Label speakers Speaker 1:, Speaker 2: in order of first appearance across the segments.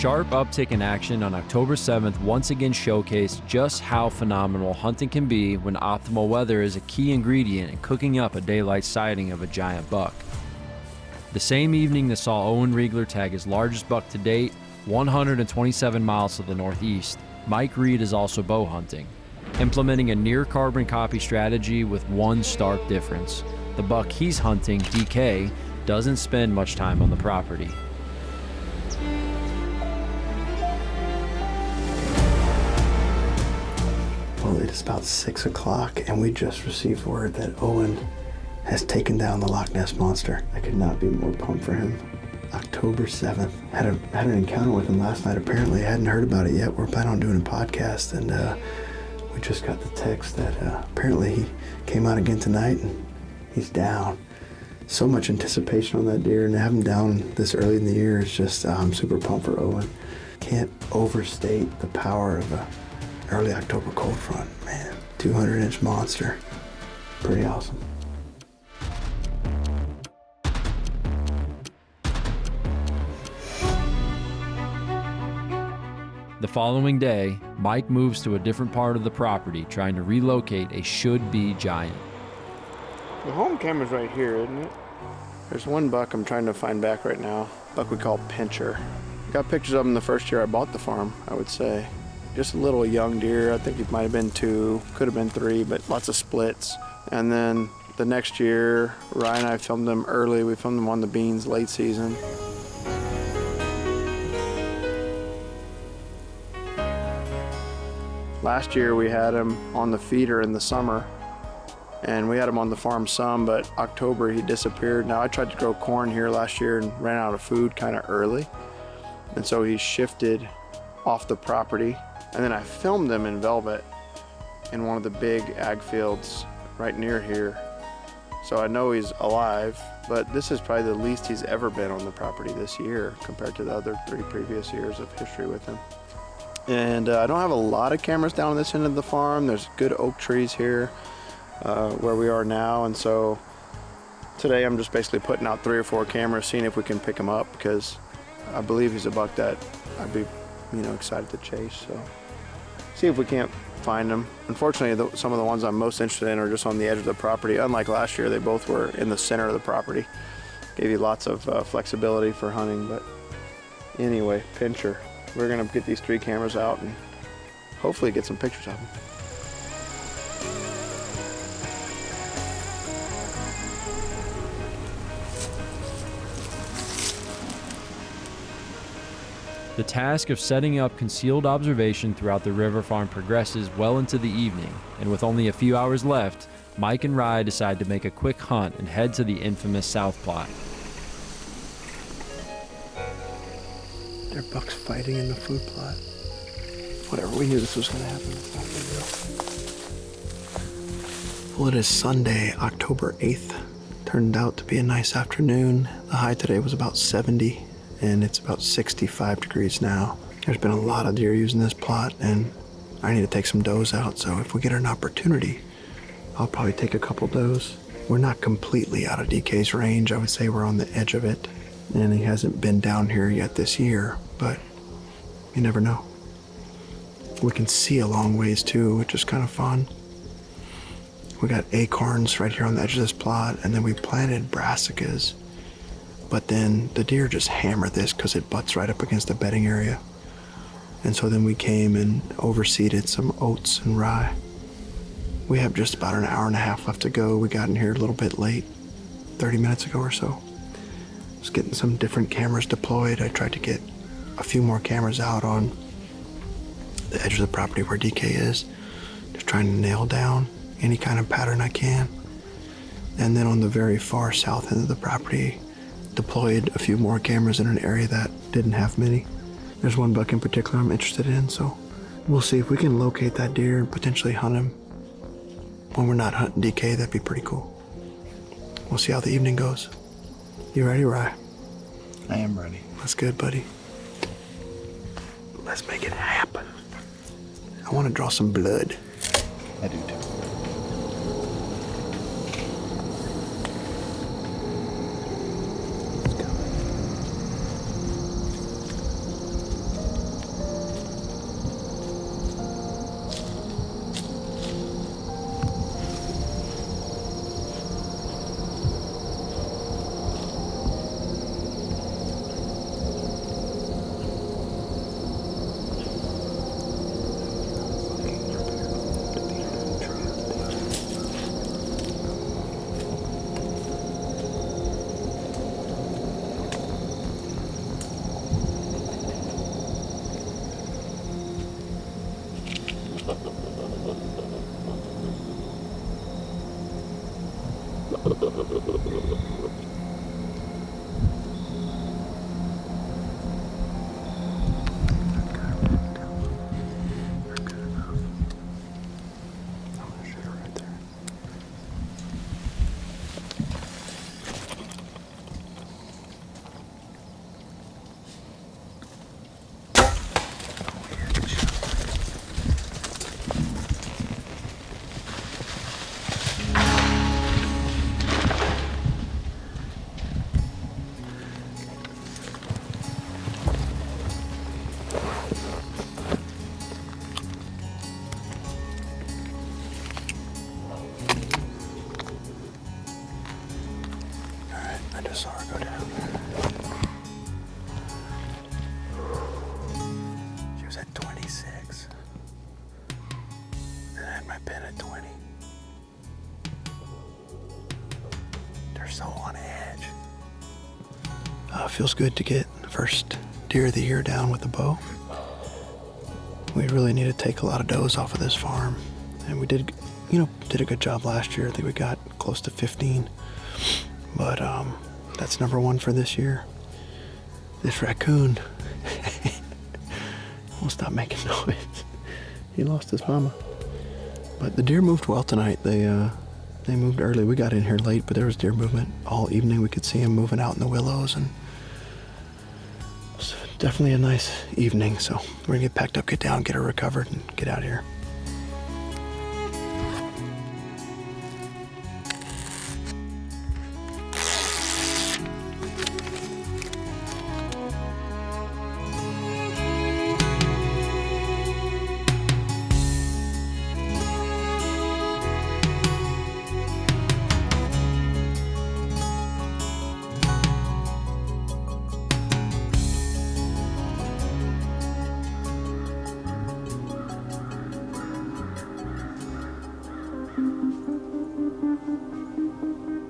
Speaker 1: sharp uptick in action on October 7th once again showcased just how phenomenal hunting can be when optimal weather is a key ingredient in cooking up a daylight sighting of a giant buck. The same evening that saw Owen Riegler tag his largest buck to date, 127 miles to the northeast, Mike Reed is also bow hunting, implementing a near carbon copy strategy with one stark difference. The buck he's hunting, DK, doesn't spend much time on the property.
Speaker 2: Well, it is about 6 o'clock and we just received word that Owen has taken down the Loch Ness Monster. I could not be more pumped for him. October 7th. Had an encounter with him last night. Apparently, I hadn't heard about it yet. We're planning on doing a podcast, and we just got the text that apparently he came out again tonight and he's down. So much anticipation on that deer, and to have him down this early in the year is just, I'm super pumped for Owen. Can't overstate the power of a early October cold front, man. 200-inch monster. Pretty awesome.
Speaker 1: The following day, Mike moves to a different part of the property, trying to relocate a should-be giant.
Speaker 2: The home camera's right here, isn't it? There's one buck I'm trying to find back right now. Buck we call Pincher. Got pictures of him the first year I bought the farm, I would say. Just a little young deer. I think he might have been 2, could have been 3, but lots of splits. And then the next year, Ryan and I filmed him early. We filmed him on the beans late season. Last year we had him on the feeder in the summer, and we had him on the farm some, but October he disappeared. Now I tried to grow corn here last year and ran out of food kind of early, and so he shifted off the property. And then I filmed him in velvet in one of the big ag fields right near here. So I know he's alive, but this is probably the least he's ever been on the property this year compared to the other 3 previous years of history with him. And I don't have a lot of cameras down on this end of the farm. There's good oak trees here where we are now, and so today I'm just basically putting out 3 or 4 cameras, seeing if we can pick him up, because I believe he's a buck that I'd be, excited to chase. So see if we can't find him. Unfortunately, some of the ones I'm most interested in are just on the edge of the property. Unlike last year, they both were in the center of the property. Gave you lots of flexibility for hunting. But anyway, Pincher. We're gonna get these 3 cameras out and hopefully get some pictures of him.
Speaker 1: The task of setting up concealed observation throughout the river farm progresses well into the evening, and with only a few hours left, Mike and Rye decide to make a quick hunt and head to the infamous South Plot.
Speaker 2: There are bucks fighting in the food plot. Whatever, we knew this was gonna happen. It's not a big deal. Well, it is Sunday, October 8th. Turned out to be a nice afternoon. The high today was about 70, and it's about 65 degrees now. There's been a lot of deer using this plot, and I need to take some does out, so if we get an opportunity, I'll probably take a couple does. We're not completely out of DK's range. I would say we're on the edge of it. And he hasn't been down here yet this year, but you never know. We can see a long ways too, which is kind of fun. We got acorns right here on the edge of this plot, and then we planted brassicas. But then the deer just hammer this because it butts right up against the bedding area. And so then we came and overseeded some oats and rye. We have just about an hour and a half left to go. We got in here a little bit late, 30 minutes ago or so. Just getting some different cameras deployed. I tried to get a few more cameras out on the edge of the property where DK is, just trying to nail down any kind of pattern I can. And then on the very far south end of the property, deployed a few more cameras in an area that didn't have many. There's one buck in particular I'm interested in, so we'll see if we can locate that deer and potentially hunt him. When we're not hunting DK, that'd be pretty cool. We'll see how the evening goes. You ready, Rye?
Speaker 3: I am ready.
Speaker 2: That's good, buddy. Let's make it happen. I want to draw some blood.
Speaker 3: I do too.
Speaker 2: Let's go. I just saw her go down. She was at 26. And I had my pin at 20. They're so on edge. Feels good to get the first deer of the year down with the bow. We really need to take a lot of does off of this farm. And we did a good job last year. I think we got close to 15. But that's number one for this year. This raccoon won't stop making noise. He lost his mama. But the deer moved well tonight. They moved early. We got in here late, but there was deer movement all evening. We could see them moving out in the willows, and it was definitely a nice evening. So we're gonna get packed up, get down, get her recovered, and get out of here.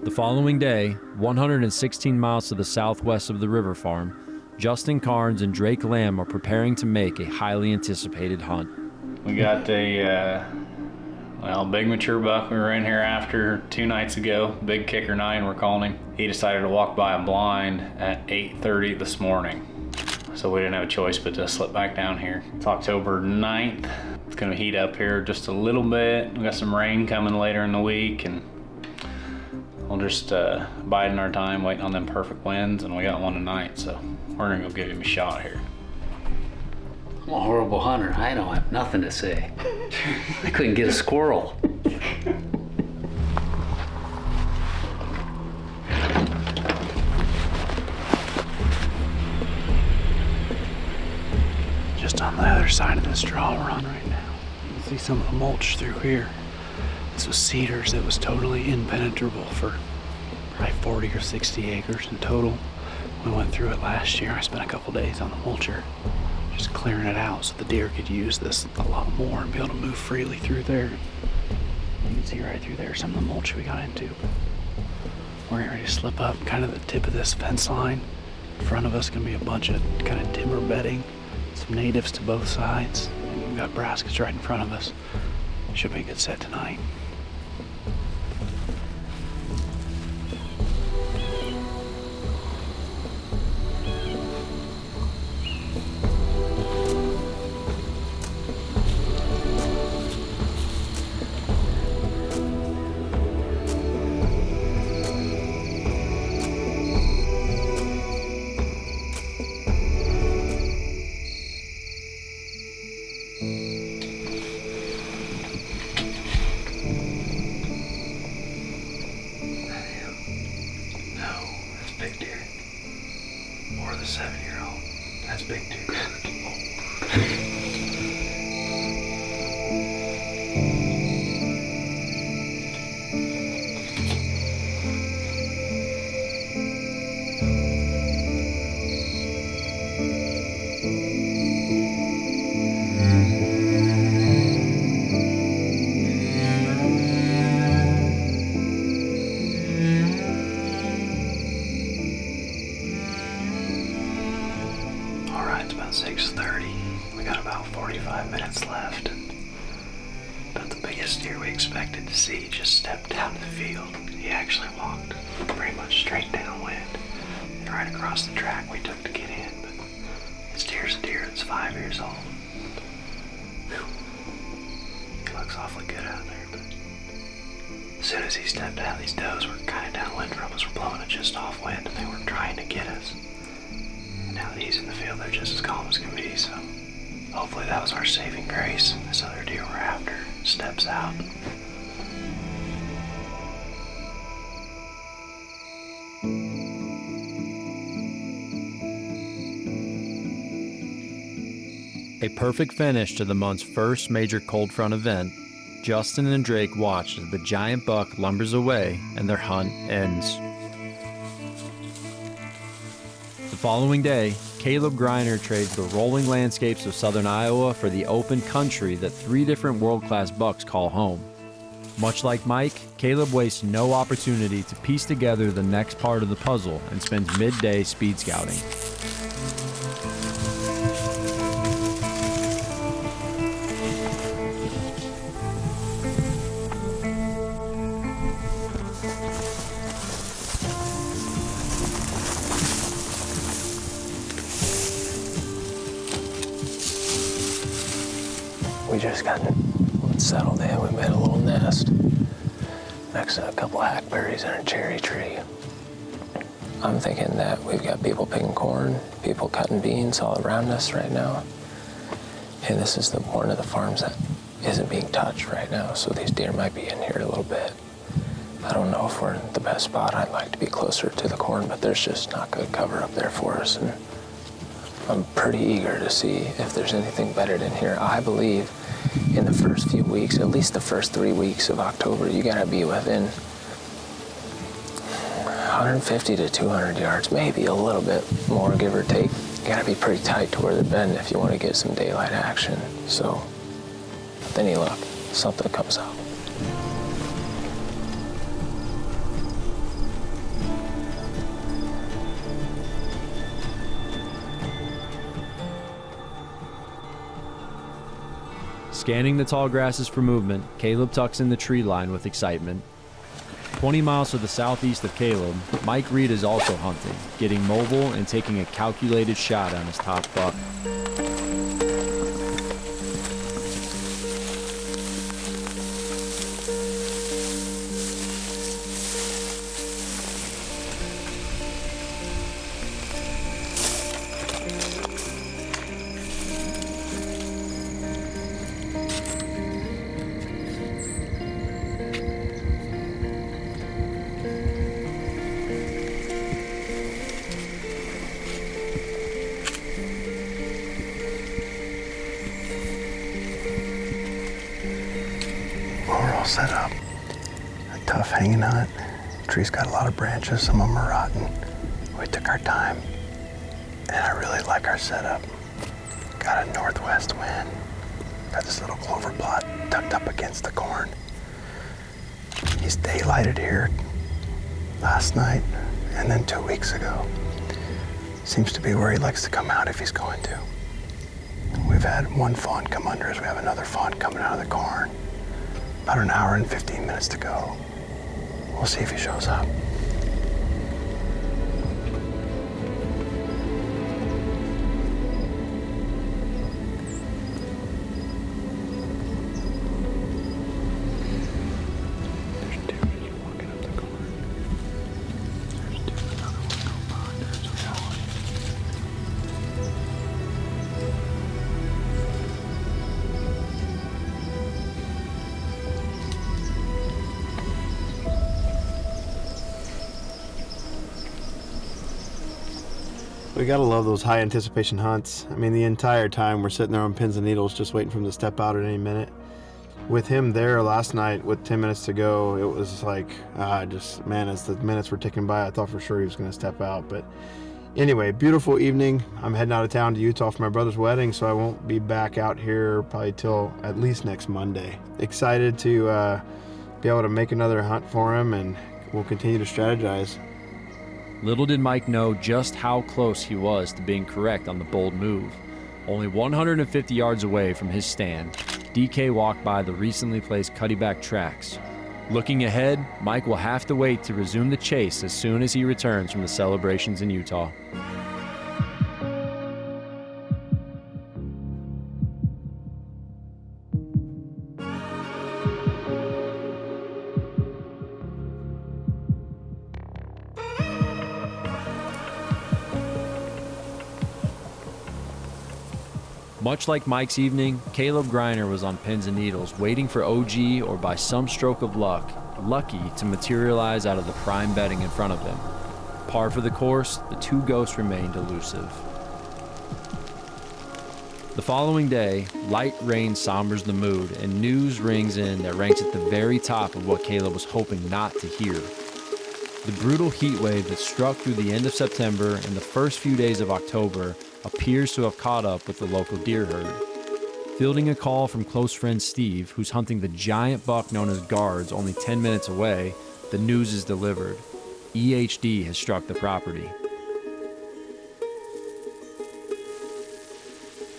Speaker 1: The following day, 116 miles to the southwest of the river farm, Justin Carnes and Drake Lamb are preparing to make a highly anticipated hunt.
Speaker 4: We got a big mature buck we were in here after 2 nights ago, big kicker 9 we're calling him. He decided to walk by a blind at 8:30 this morning. So we didn't have a choice but to slip back down here. It's October 9th. It's gonna heat up here just a little bit. We got some rain coming later in the week, and we'll just biding our time, waiting on them perfect winds, and we got one tonight, so we're gonna go give him a shot here.
Speaker 5: I'm a horrible hunter. I don't have nothing to say. I couldn't get a squirrel.
Speaker 6: Just on the other side of this draw we're on right now. You can see some of the mulch through here. This was cedars that was totally impenetrable for probably 40 or 60 acres in total. We went through it last year. I spent a couple days on the mulcher just clearing it out so the deer could use this a lot more and be able to move freely through there. You can see right through there some of the mulch we got into. We're getting ready to slip up kind of the tip of this fence line. In front of us gonna be a bunch of kind of timber bedding, some natives to both sides, and we've got brassicas right in front of us. Should be a good set tonight. expected to see just stepped out of the field. He actually walked pretty much straight downwind and right across the track we took to get in. But this deer's a deer that's 5 years old. Whew. He looks awfully good out there, but as soon as he stepped out, these does were kind of downwind from us, were blowing it just off wind, and they were trying to get us. And now that he's in the field, they're just as calm as can be, so hopefully that was our saving grace. This other deer we're after steps out.
Speaker 1: A perfect finish to the month's first major cold front event. Justin and Drake watched as the giant buck lumbers away and their hunt ends. The following day, Caleb Greiner trades the rolling landscapes of southern Iowa for the open country that 3 different world-class bucks call home. Much like Mike, Caleb wastes no opportunity to piece together the next part of the puzzle and spends midday speed scouting.
Speaker 7: We just got settled in. We made a little nest next to a couple hackberries and a cherry tree. I'm thinking that we've got people picking corn, people cutting beans all around us right now. And this is one of the farms that isn't being touched right now, so these deer might be in here a little bit. I don't know if we're in the best spot. I'd like to be closer to the corn, but there's just not good cover up there for us. And I'm pretty eager to see if there's anything bedded in here. I believe in the first few weeks, at least the first 3 weeks of October, you gotta be within 150 to 200 yards, maybe a little bit more, give or take. You gotta be pretty tight to where they're bedding if you want to get some daylight action. So, with any luck, something comes out.
Speaker 1: Scanning the tall grasses for movement, Caleb tucks in the tree line with excitement. 20 miles to the southeast of Caleb, Mike Reed is also hunting, getting mobile and taking a calculated shot on his top buck.
Speaker 2: We're all set up. A tough hanging hunt. Tree's got a lot of branches, some of them are rotten. We took our time, and I really like our setup. Got a northwest wind. Got this little clover plot tucked up against the corn. He's daylighted here last night and then 2 weeks ago. Seems to be where he likes to come out if he's going to. We've had one fawn come under us. We have another fawn coming out of the corn. About an hour and 15 minutes to go. We'll see if he shows up.
Speaker 8: We gotta love those high anticipation hunts. I mean, the entire time we're sitting there on pins and needles just waiting for him to step out at any minute. With him there last night with 10 minutes to go, it was like, man, as the minutes were ticking by, I thought for sure he was gonna step out. But anyway, beautiful evening. I'm heading out of town to Utah for my brother's wedding, so I won't be back out here probably till at least next Monday. Excited to be able to make another hunt for him, and we'll continue to strategize.
Speaker 1: Little did Mike know just how close he was to being correct on the bold move. Only 150 yards away from his stand, DK walked by the recently placed cuttyback tracks. Looking ahead, Mike will have to wait to resume the chase as soon as he returns from the celebrations in Utah. Much like Mike's evening, Caleb Greiner was on pins and needles, waiting for OG or by some stroke of luck, lucky to materialize out of the prime bedding in front of him. Par for the course, the two ghosts remained elusive. The following day, light rain sombers the mood, and news rings in that ranks at the very top of what Caleb was hoping not to hear. The brutal heat wave that struck through the end of September and the first few days of October appears to have caught up with the local deer herd. Fielding a call from close friend Steve, who's hunting the giant buck known as Guards only 10 minutes away, the news is delivered. EHD has struck the property.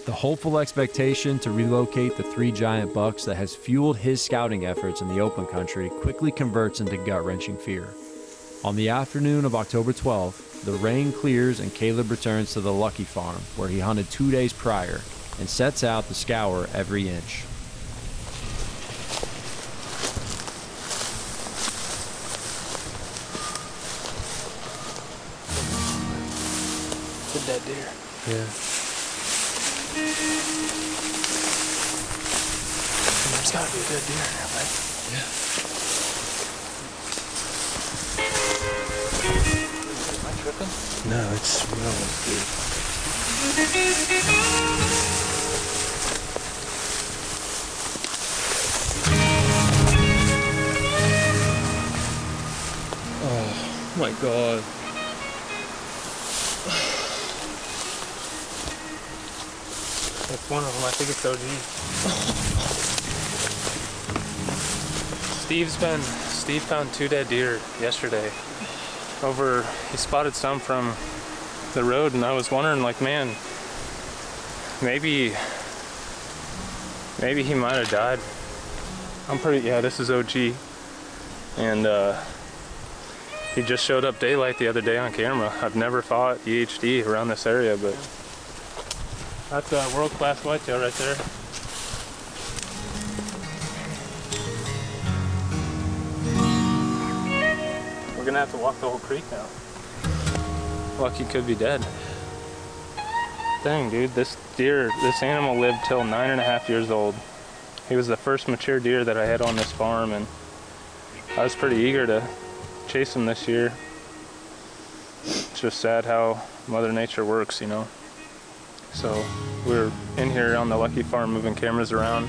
Speaker 1: The hopeful expectation to relocate the 3 giant bucks that has fueled his scouting efforts in the open country quickly converts into gut-wrenching fear. On the afternoon of October 12th, the rain clears and Caleb returns to the Lucky Farm, where he hunted 2 days prior, and sets out to scour every inch.
Speaker 7: It's a dead deer.
Speaker 8: Yeah.
Speaker 7: There's gotta be a dead deer in there, man.
Speaker 8: Yeah.
Speaker 7: Am I tripping?
Speaker 8: No, it smells good.
Speaker 7: Oh my god. That's one of them. I think it's OG. Steve found 2 dead deer yesterday. He spotted some from the road, and I was wondering, like, man, maybe he might have died. Yeah, this is OG. And he just showed up daylight the other day on camera. I've never fought EHD around this area, but that's a world-class whitetail right there. We're gonna have to walk the whole creek now. Lucky could be dead. Dang, dude, this animal lived till 9.5 years old. He was the first mature deer that I had on this farm, and I was pretty eager to chase him this year. It's just sad how Mother Nature works, you know. So we're in here on the Lucky Farm moving cameras around.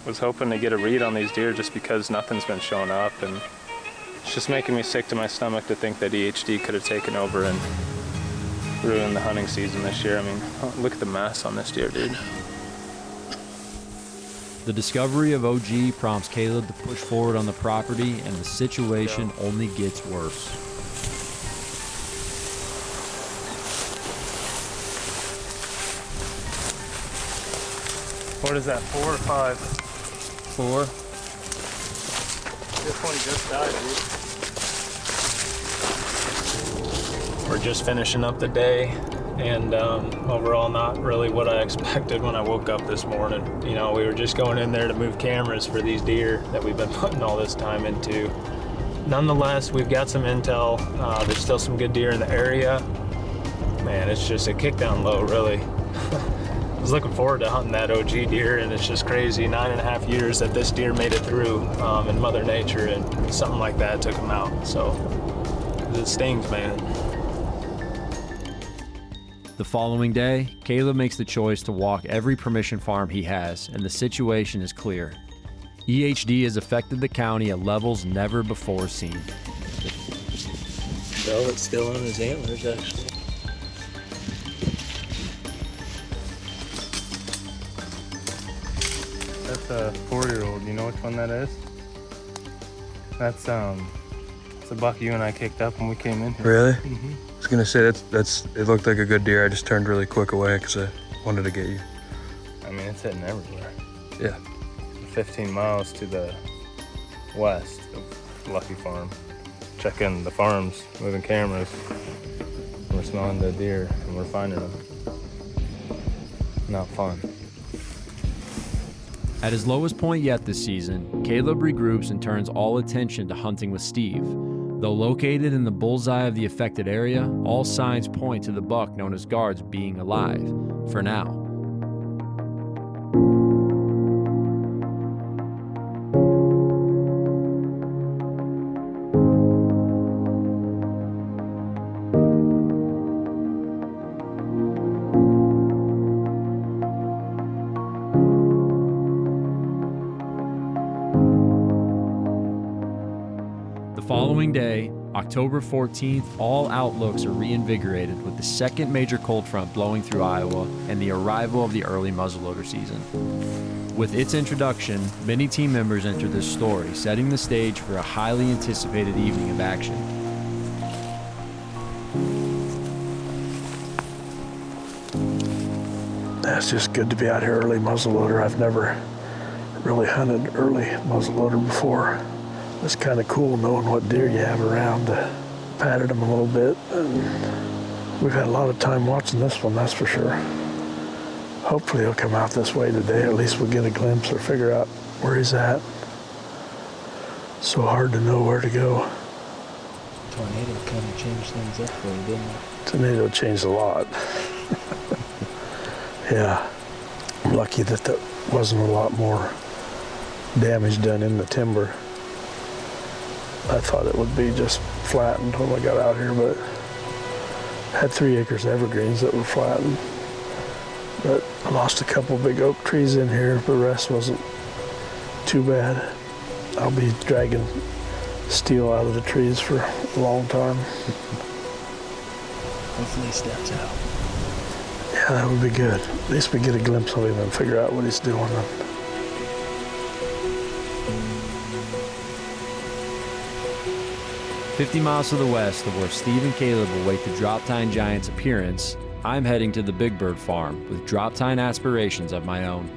Speaker 7: Was hoping to get a read on these deer just because nothing's been showing up, and it's just making me sick to my stomach to think that EHD could have taken over and ruined the hunting season this year. I mean, look at the mess on this deer, dude.
Speaker 1: The discovery of OG prompts Caleb to push forward on the property, and the situation only gets worse.
Speaker 7: What is that, 4 or 5? 4. This one just died, dude. We're just finishing up the day, and overall not really what I expected when I woke up this morning. You know, we were just going in there to move cameras for these deer that we've been putting all this time into. Nonetheless, we've got some intel. There's still some good deer in the area. Man, it's just a kick down low, really. I was looking forward to hunting that OG deer, and it's just crazy. 9.5 years that this deer made it through in Mother Nature, and something like that took him out. So it stings, man.
Speaker 1: The following day, Caleb makes the choice to walk every permission farm he has, and the situation is clear. EHD has affected the county at levels never before seen.
Speaker 7: Velvet's still on his antlers, actually. That's a 4-year-old. You know which one that is? That's it's a buck you and I kicked up when we came in here.
Speaker 9: Really?
Speaker 7: Mm-hmm.
Speaker 9: I was gonna say that's it looked like a good deer. I just turned really quick away because I wanted to get you. I mean, it's hitting everywhere.
Speaker 1: Yeah.
Speaker 9: 15 miles to the west of Lucky Farm. Checking the farms, moving cameras. We're smelling the deer and we're finding them. Not fun.
Speaker 1: At his lowest point yet this season, Caleb regroups and turns all attention to hunting with Steve. Though located in the bullseye of the affected area, all signs point to the buck known as Guards being alive, for now. The following day, October 14th, all outlooks are reinvigorated with the second major cold front blowing through Iowa and the arrival of the early muzzleloader season. With its introduction, many team members enter this story, setting the stage for a highly anticipated evening of action.
Speaker 10: It's just good to be out here early muzzleloader. I've never really hunted early muzzleloader before. It's kind of cool knowing what deer you have around. Patted them a little bit, and we've had a lot of time watching this one, that's for sure. Hopefully he'll come out this way today. At least we'll get a glimpse or figure out where he's at. So hard to know where to go.
Speaker 7: Tornado kind of changed things up for you, didn't it?
Speaker 10: Tornado changed a lot. Yeah, I'm lucky that there wasn't a lot more damage done in the timber. I thought it would be just flattened when I got out here, but I had 3 acres of evergreens that were flattened. But I lost a couple big oak trees in here. The rest wasn't too bad. I'll be dragging steel out of the trees for a long time.
Speaker 7: Hopefully he steps out.
Speaker 10: Yeah, that would be good. At least we get a glimpse of him and figure out what he's doing.
Speaker 1: 50 miles to the west of where Steve and Caleb await the Drop Tine Giants' appearance, I'm heading to the Big Bird Farm with Drop Tine aspirations of my own.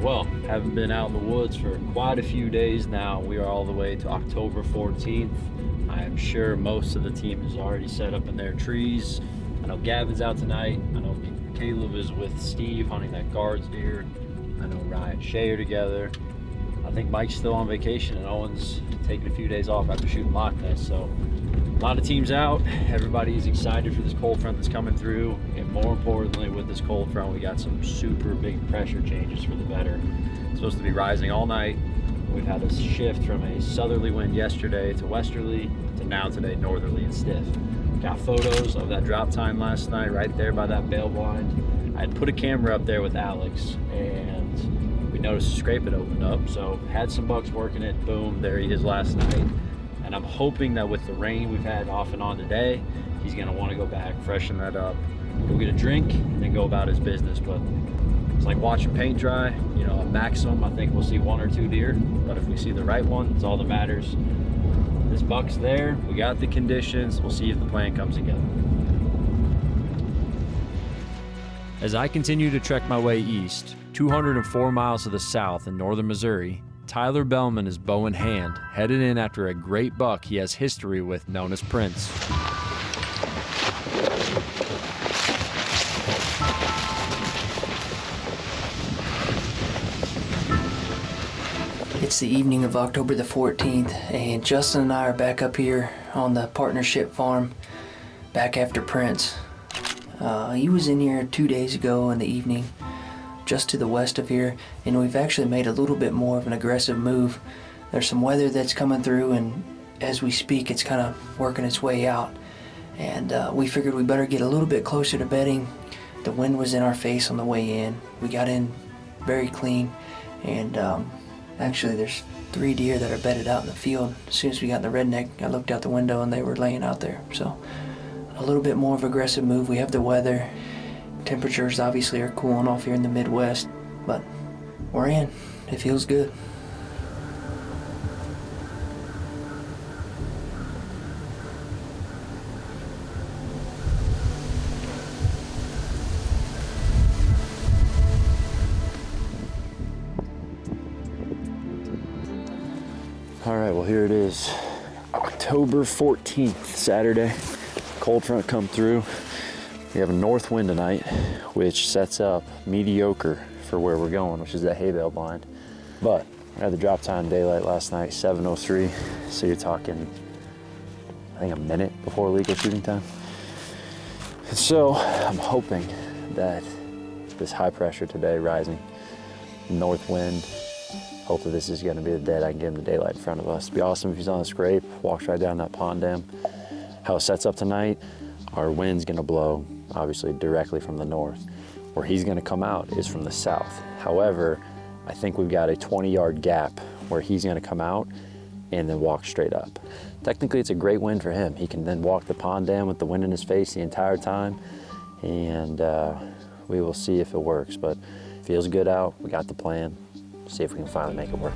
Speaker 1: Well, haven't been out in the woods for quite a few days now. We are all the way to October 14th. I am sure most of the team is already set up in their trees. I know Gavin's out tonight. I know Caleb is with Steve hunting that Guards deer. I know Ryan and Shay are together. I think Mike's still on vacation and Owen's taking a few days off after shooting Loch Ness. So a lot of teams out. Everybody is excited for this cold front that's coming through. And more importantly, with this cold front, we got some super big pressure changes for the better. It's supposed to be rising all night. We've had a shift from a southerly wind yesterday to westerly to now today northerly and stiff. Got photos of that drop time last night right there by that bale blind. I had put a camera up there with Alex and we noticed a scrape had opened up, so had some bucks working it. Boom, there he is last night. And I'm hoping that with the rain we've had off and on today, he's gonna want to go back, freshen that up, go get a drink, and then go about his business. But it's like watching paint dry. You know, a maximum, I think we'll see 1 or 2 deer, but if we see the right one, it's all that matters. This buck's there, we got the conditions, we'll see if the plan comes together. As I continue to trek my way east, 204 miles to the south in northern Missouri, Tyler Bellman is bow in hand, headed in after a great buck he has history with known as Prince.
Speaker 11: It's the evening of October the 14th, and Justin and I are back up here on the partnership farm, back after Prince. He was in here 2 days ago in the evening, just to the west of here, and we've actually made a little bit more of an aggressive move. There's some weather that's coming through, and as we speak, it's kind of working its way out. And we figured we better get a little bit closer to bedding. The wind was in our face on the way in. We got in very clean, and actually there's 3 deer that are bedded out in the field. As soon as we got in the redneck, I looked out the window and they were laying out there. So a little bit more of an aggressive move. We have the weather. Temperatures obviously are cooling off here in the Midwest, but we're in. It feels good.
Speaker 1: All right, well, here it is. October 14th, Saturday. Cold front come through. We have a north wind tonight, which sets up mediocre for where we're going, which is that hay bale blind. But I had the drop time daylight last night, 7:03. So you're talking, I think, a minute before legal shooting time. And so I'm hoping that this high pressure today rising, north wind, hopefully this is gonna be the day that I can get him the daylight in front of us. It'd be awesome if he's on the scrape, walks right down that pond dam. How it sets up tonight, our wind's gonna blow, obviously, directly from the north. Where he's gonna come out is from the south. However, I think we've got a 20-yard gap where he's gonna come out and then walk straight up. Technically, it's a great win for him. He can then walk the pond dam with the wind in his face the entire time, and we will see if it works. But feels good out, we got the plan. See if we can finally make it work.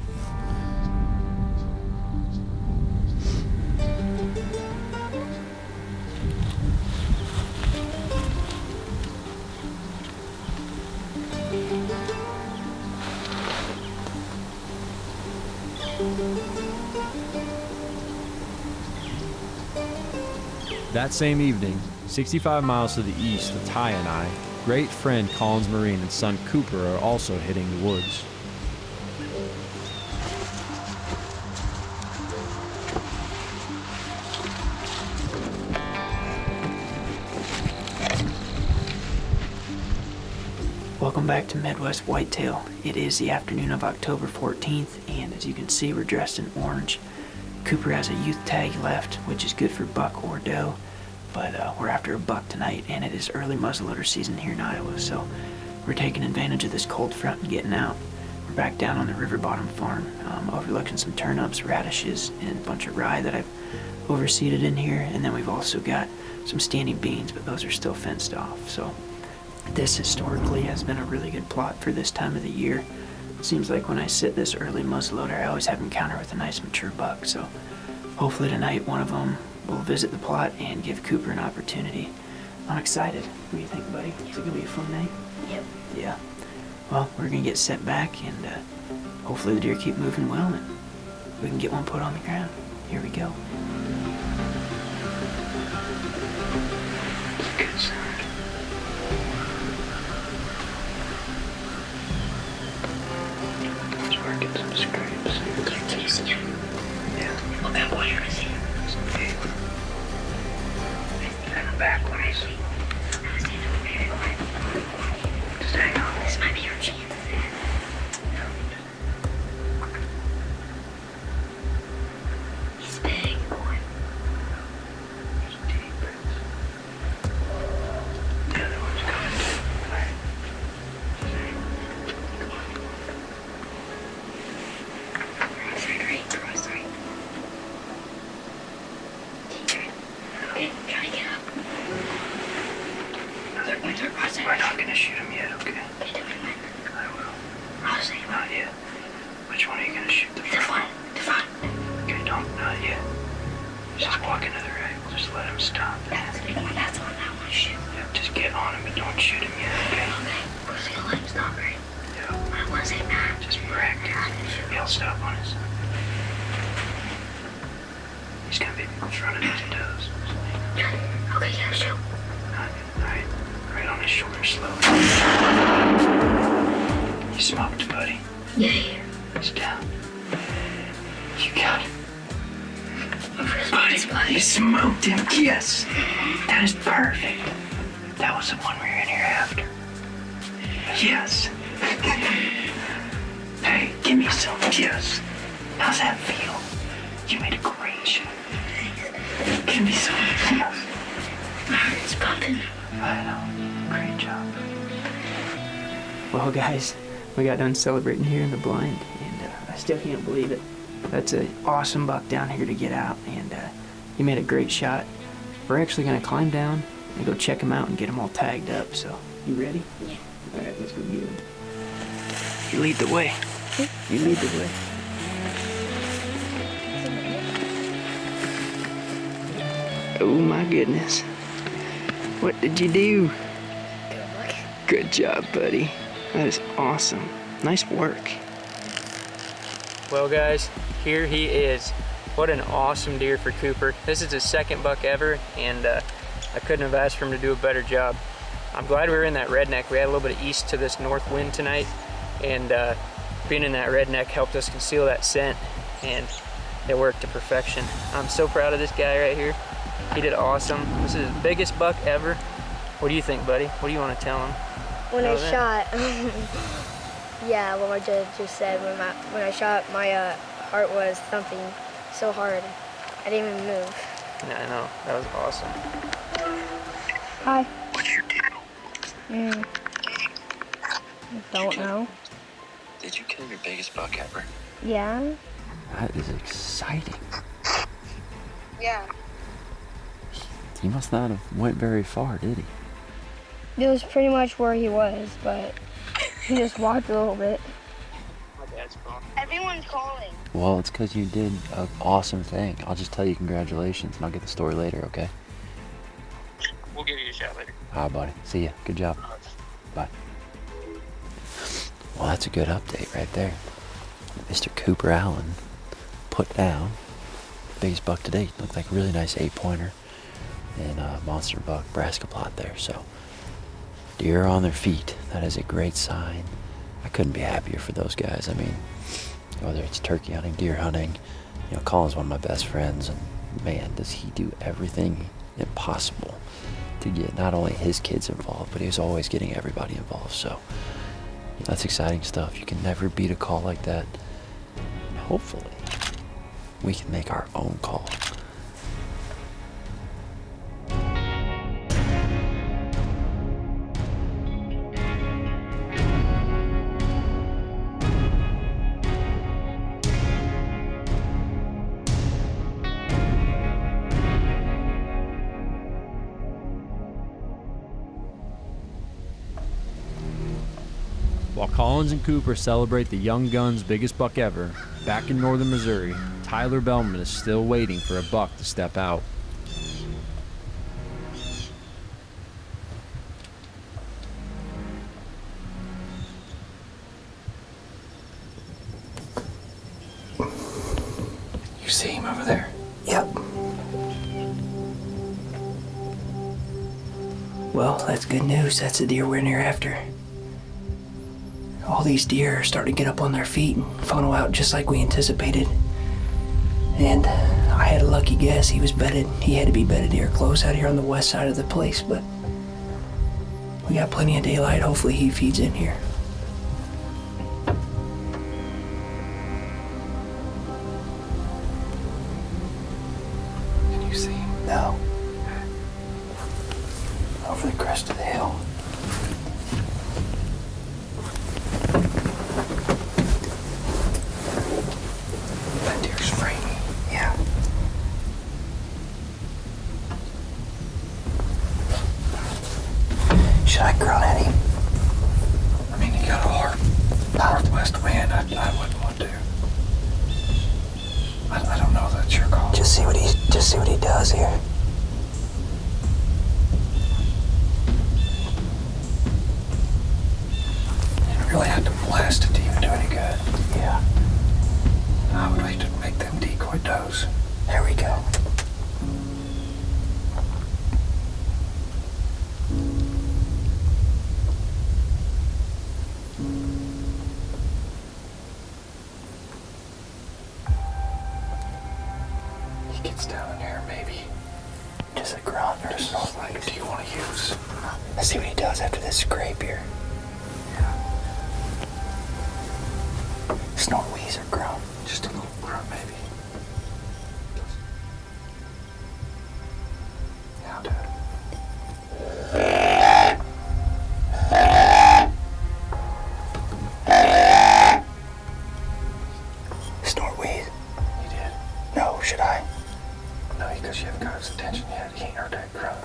Speaker 1: That same evening, 65 miles to the east of Ty and I, great friend Collins Marine and son Cooper are also hitting the woods.
Speaker 11: Welcome back to Midwest Whitetail. It is the afternoon of October 14th, and as you can see, we're dressed in orange. Cooper has a youth tag left, which is good for buck or doe, but we're after a buck tonight, and it is early muzzleloader season here in Iowa, so we're taking advantage of this cold front and getting out. We're back down on the river bottom farm, overlooking some turnips, radishes, and a bunch of rye that I've overseeded in here, and then we've also got some standing beans, but those are still fenced off. So this historically has been a really good plot for this time of the year. It seems like when I sit this early muzzleloader, I always have encounter with a nice mature buck, so hopefully tonight one of them will visit the plot and give Cooper an opportunity. I'm excited. What do you think, buddy? Is it gonna be a fun night?
Speaker 12: Yep.
Speaker 11: Yeah. Well, we're gonna get set back, and hopefully the deer keep moving well, and we can get one put on the ground. Here we go. Good sound. Get some scrapes.
Speaker 12: Can you see him?
Speaker 11: Yeah.
Speaker 12: What kind of water is he?
Speaker 11: Kind of backwards. Just hang on.
Speaker 12: This might be our chance. He's big, boy.
Speaker 11: He's deep. The other one's coming too. Alright.
Speaker 12: Okay, try to get up.
Speaker 11: We're not gonna shoot him yet, okay?
Speaker 12: Okay, do it again.
Speaker 11: I will.
Speaker 12: I'll say
Speaker 11: Not yet. Which one are you gonna shoot? The
Speaker 12: the
Speaker 11: front?
Speaker 12: front. The front.
Speaker 11: Okay, don't. Not yet. Just walking to the right. We'll just let him stop.
Speaker 12: That's the big one. That's the one I want to shoot.
Speaker 11: Yep, just get on him, but don't shoot him yet, okay?
Speaker 12: Okay, we're just gonna let him stop, right?
Speaker 11: Yep.
Speaker 12: I want to say nah.
Speaker 11: Just practice. He'll stop on his own. He's gonna be in front of his toes.
Speaker 12: Okay, yeah, shoot.
Speaker 11: Alright. Right on his shoulder, slowly. You smoked, buddy.
Speaker 12: Yeah.
Speaker 11: He's down. You got him.
Speaker 12: Buddy,
Speaker 11: you smoked him. Yes. That is perfect. That was the one we were in here after. Yes. Hey, give me some. Yes. How's that feel? You made a great shot. Give me some. Yes.
Speaker 12: My heart's pumping.
Speaker 11: I know. Great job.
Speaker 13: Well, guys, we got done celebrating here in the blind, and I still can't believe it. That's an awesome buck down here to get out, and he made a great shot. We're actually going to climb down and go check him out and get him all tagged up, so you ready?
Speaker 12: Yeah.
Speaker 13: All right, let's go get him. You lead the way. You lead the way. Oh my goodness. What did you do? Good job, buddy. That is awesome. Nice work. Well guys, here he is. What an awesome deer for Cooper. This is his second buck ever, and I couldn't have asked for him to do a better job. I'm glad we were in that redneck. We had a little bit of east to this north wind tonight, and being in that redneck helped us conceal that scent, and it worked to perfection. I'm so proud of this guy right here. He did awesome. This is his biggest buck ever. What do you think, buddy? What do you want to tell him?
Speaker 14: When I shot, yeah, what my judge just said, when I shot, my heart was thumping so hard. I didn't even move.
Speaker 13: Yeah, I know. That was awesome.
Speaker 14: Hi. What's your deal? Don't know.
Speaker 7: Did you kill your biggest buck ever?
Speaker 14: Yeah.
Speaker 1: That is exciting.
Speaker 14: Yeah.
Speaker 1: He must not have went very far, did he?
Speaker 14: It was pretty much where he was, but he just walked a little bit. Everyone's calling.
Speaker 1: Well, it's because you did an awesome thing. I'll just tell you congratulations, and I'll get the story later, okay?
Speaker 13: We'll give you a shot later.
Speaker 1: All right, buddy. See ya. Good job. Bye. Well, that's a good update right there. Mr. Cooper Allen put down biggest buck to date. Looked like a really nice 8-pointer and a monster buck brassica plot there. So deer are on their feet. That is a great sign. I couldn't be happier for those guys. I mean, whether it's turkey hunting, deer hunting, you know, Colin's one of my best friends, and man, does he do everything possible to get not only his kids involved, but he's always getting everybody involved. So that's exciting stuff. You can never beat a call like that. And hopefully we can make our own call. While Collins and Cooper celebrate the young gun's biggest buck ever, back in northern Missouri, Tyler Bellman is still waiting for a buck to step out.
Speaker 11: You see him over there? Yep. Well, that's good news. That's the deer we're near after. All these deer are starting to get up on their feet and funnel out just like we anticipated. And I had a lucky guess. He was bedded. He had to be bedded here close out here on the west side of the place, but we got plenty of daylight. Hopefully he feeds in here. Can you see him? No. Over the crest of the hill. That deer's framing. Yeah. Should I grunt at him? I mean, you got a hard northwest wind. I wouldn't want to. I don't know. That's your call. Just see what he does here. You really have to blast it to even do any good. Yeah. I would like to make them decoy does. There we go. He gets down in here, maybe. Just a grunt or something. Like, do you want to use? Let's see what he does after this scrape here. Snort, wheeze, or grunt. Just a little grunt, maybe. Yeah, I'll do it. Snort, wheeze. You did? No, should I? No, because you haven't got his attention yet. He ain't heard that grunt.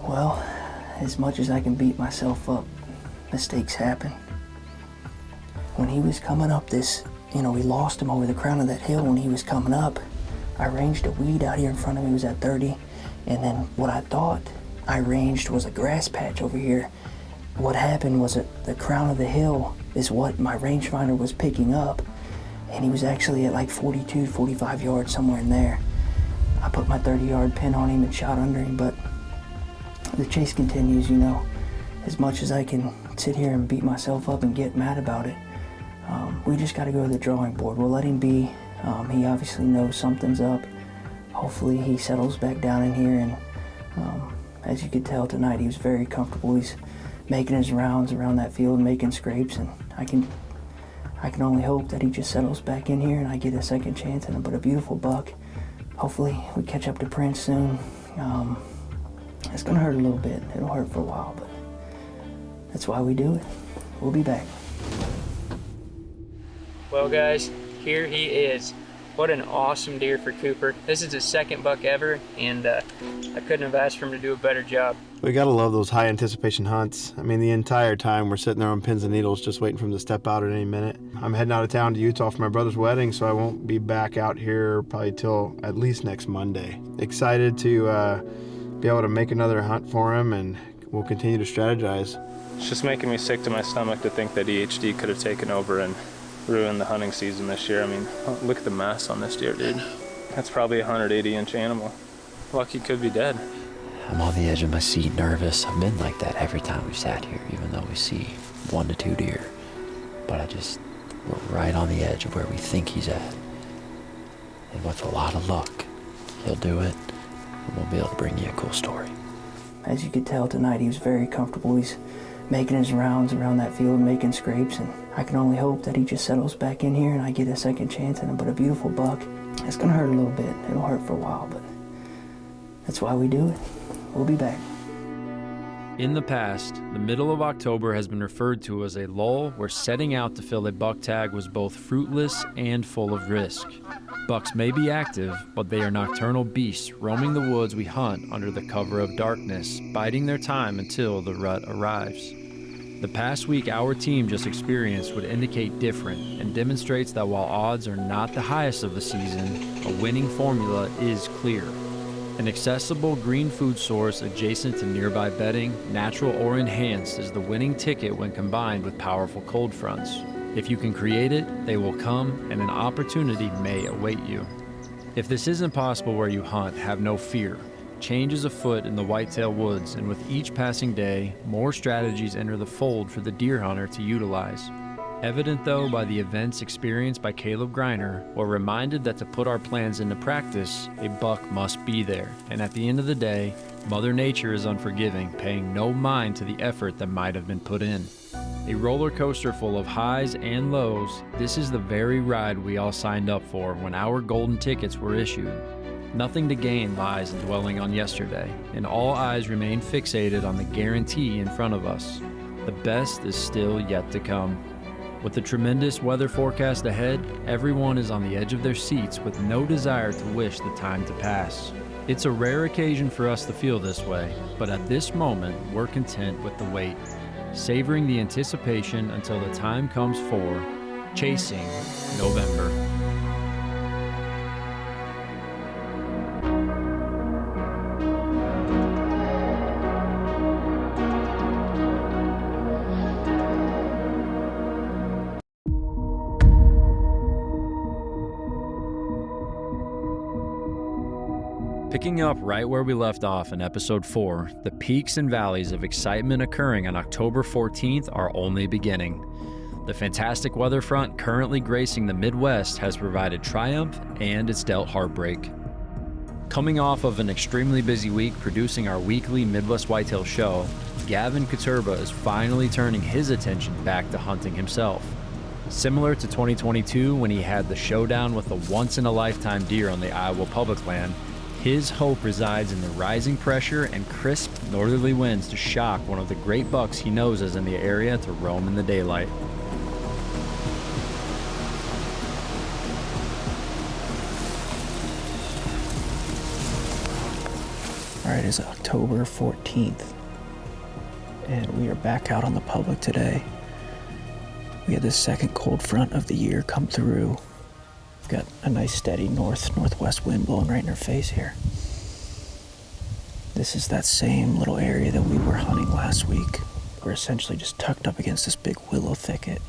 Speaker 11: Well, as much as I can beat myself up, mistakes happen. When he was coming up this, we lost him over the crown of that hill when he was coming up. I ranged a weed out here in front of me, it was at 30, and then what I thought I ranged was a grass patch over here. What happened was that the crown of the hill is what my rangefinder was picking up, and he was actually at like 42, 45 yards, somewhere in there. I put my 30-yard pin on him and shot under him, but the chase continues, As much as I can sit here and beat myself up and get mad about it, we just got to go to the drawing board. We'll let him be. He obviously knows something's up. Hopefully he settles back down in here, and as you could tell tonight, he was very comfortable. He's making his rounds around that field, making scrapes, and I can only hope that he just settles back in here and I get a second chance at him. But a beautiful buck. Hopefully we catch up to Prince soon. It's gonna hurt a little bit. It'll hurt for a while, but that's why we do it. We'll be back.
Speaker 13: Well, guys, here he is. What an awesome deer for Cooper. This is his second buck ever, and I couldn't have asked for him to do a better job.
Speaker 8: We gotta love those high anticipation hunts. I mean, the entire time we're sitting there on pins and needles just waiting for him to step out at any minute. I'm heading out of town to Utah for my brother's wedding, so I won't be back out here probably till at least next Monday. Excited to be able to make another hunt for him, and we'll continue to strategize.
Speaker 9: It's just making me sick to my stomach to think that EHD could have taken over and ruined the hunting season this year. I mean, look at the mass on this deer, dude. That's probably a 180-inch animal. Lucky could be dead.
Speaker 1: I'm on the edge of my seat, nervous. I've been like that every time we've sat here, even though we see 1 to 2 deer. But we're right on the edge of where we think he's at. And with a lot of luck, he'll do it, and we'll be able to bring you a cool story.
Speaker 11: As you could tell tonight, he was very comfortable. He's making his rounds around that field, making scrapes, and I can only hope that he just settles back in here and I get a second chance at him. But a beautiful buck. It's gonna hurt a little bit. It'll hurt for a while, but that's why we do it. We'll be back.
Speaker 1: In the past, the middle of October has been referred to as a lull where setting out to fill a buck tag was both fruitless and full of risk. Bucks may be active, but they are nocturnal beasts roaming the woods we hunt under the cover of darkness, biding their time until the rut arrives. The past week our team just experienced would indicate different and demonstrates that while odds are not the highest of the season, a winning formula is clear. An accessible green food source adjacent to nearby bedding, natural or enhanced, is the winning ticket when combined with powerful cold fronts. If you can create it, they will come, and an opportunity may await you. If this isn't possible where you hunt, have no fear. Change is afoot in the whitetail woods, and with each passing day, more strategies enter the fold for the deer hunter to utilize. Evident, though, by the events experienced by Caleb Greiner, we're reminded that to put our plans into practice, a buck must be there. And at the end of the day, Mother Nature is unforgiving, paying no mind to the effort that might have been put in. A roller coaster full of highs and lows, this is the very ride we all signed up for when our golden tickets were issued. Nothing to gain lies in dwelling on yesterday, and all eyes remain fixated on the guarantee in front of us. The best is still yet to come. With the tremendous weather forecast ahead, everyone is on the edge of their seats with no desire to wish the time to pass. It's a rare occasion for us to feel this way, but at this moment, we're content with the wait, savoring the anticipation until the time comes for chasing November. Picking up right where we left off in episode 4, the peaks and valleys of excitement occurring on October 14th are only beginning. The fantastic weather front currently gracing the Midwest has provided triumph and it's dealt heartbreak. Coming off of an extremely busy week producing our weekly Midwest Whitetail show, Gavin Katurba is finally turning his attention back to hunting himself. Similar to 2022 when he had the showdown with a once-in-a-lifetime deer on the Iowa public land, his hope resides in the rising pressure and crisp northerly winds to shock one of the great bucks he knows is in the area to roam in the daylight.
Speaker 11: All right, it's October 14th, and we are back out on the public today. We had the second cold front of the year come through. We've got a nice steady northwest wind blowing right in our face here. This is that same little area that we were hunting last week. We're essentially just tucked up against this big willow thicket.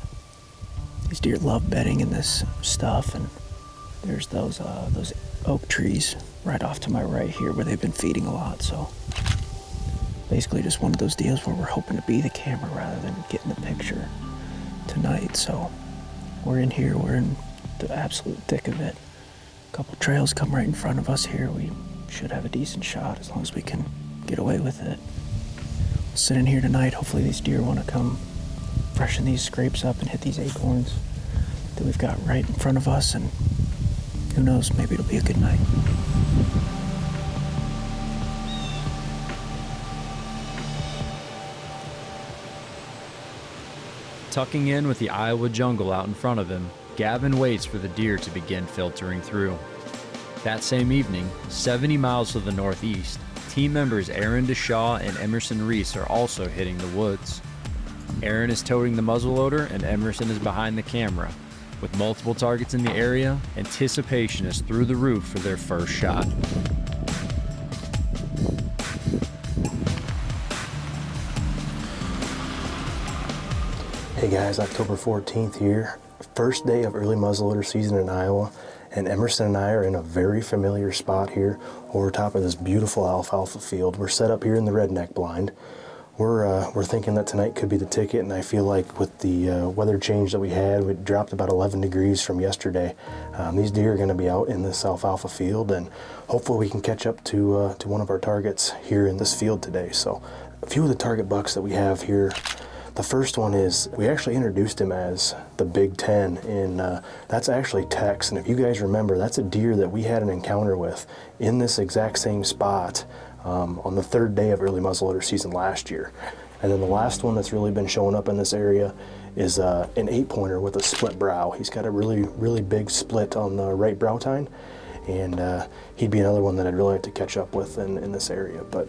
Speaker 11: These deer love bedding in this stuff, and there's those oak trees right off to my right here where they've been feeding a lot. So basically just one of those deals where we're hoping to be the camera rather than get in the picture tonight. So we're in here, we're in the absolute thick of it. A couple trails come right in front of us here. We should have a decent shot as long as we can get away with it. We'll sit in here tonight. Hopefully these deer want to come freshen these scrapes up and hit these acorns that we've got right in front of us, and who knows, maybe it'll be a good night.
Speaker 1: Tucking in with the Iowa jungle out in front of him, Gavin waits for the deer to begin filtering through. That same evening, 70 miles to the northeast, team members Aaron DeShaw and Emerson Reese are also hitting the woods. Aaron is toting the muzzleloader and Emerson is behind the camera. With multiple targets in the area, anticipation is through the roof for their first shot.
Speaker 15: Hey guys, October 14th here. First day of early muzzleloader season in Iowa, and Emerson and I are in a very familiar spot here over top of this beautiful alfalfa field. We're set up here in the redneck blind. We're thinking that tonight could be the ticket, and I feel like with the weather change that we had, we dropped about 11 degrees from yesterday. These deer are going to be out in this alfalfa field, and hopefully we can catch up to one of our targets here in this field today. So a few of the target bucks that we have here. The first one is, we actually introduced him as the Big Ten, and that's actually Tex. And if you guys remember, that's a deer that we had an encounter with in this exact same spot on the third day of early muzzleloader season last year. And then the last one that's really been showing up in this area is an 8-pointer with a split brow. He's got a really big split on the right brow tine, and he'd be another one that I'd really like to catch up with in this area. But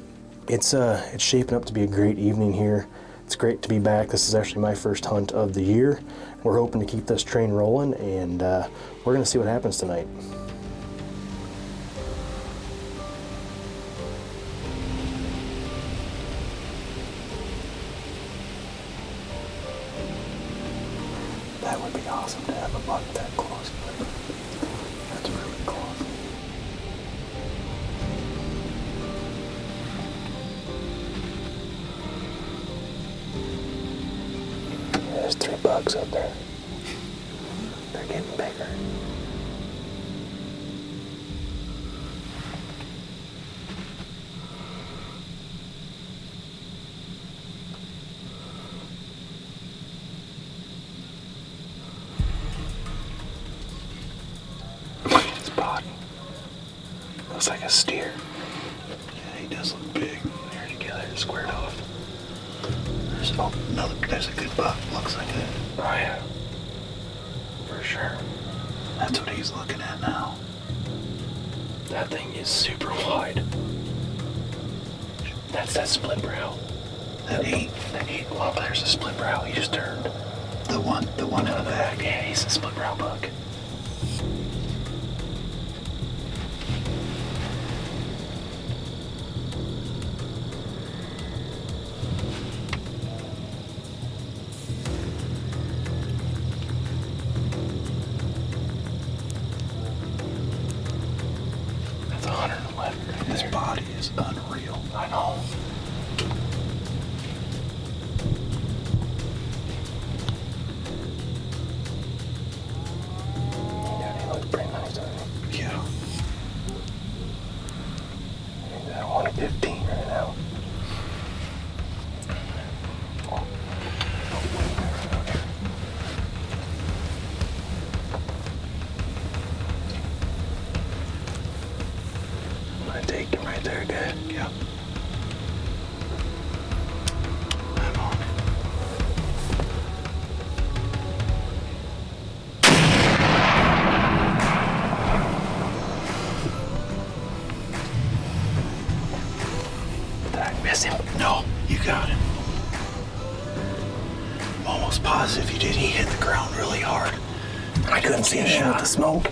Speaker 15: it's shaping up to be a great evening here. It's great to be back. This is actually my first hunt of the year. We're hoping to keep this train rolling, and we're gonna see what happens tonight. That would be awesome to have a buck that close. That's really close. There's 3 bucks up there. They're getting bigger. Look at his body. Looks like a steer.
Speaker 3: Yeah, he does look big.
Speaker 15: They're together, squared off.
Speaker 3: There's a good buck. Looks like it.
Speaker 15: Oh yeah, for sure.
Speaker 3: That's what he's looking at now.
Speaker 15: That thing is super wide. That's that split brow.
Speaker 3: That eight.
Speaker 15: Well, there's a split brow. He just turned.
Speaker 3: The one in the back.
Speaker 15: Yeah, he's a split brow buck. That's 111 right
Speaker 3: His
Speaker 15: there.
Speaker 3: body is unreal.
Speaker 15: I know. He looked pretty take him right there, good.
Speaker 3: Yep. I'm on it.
Speaker 15: Did I miss him?
Speaker 3: No, you got him. I'm almost positive you did. He hit the ground really hard.
Speaker 15: I couldn't see anything with the smoke.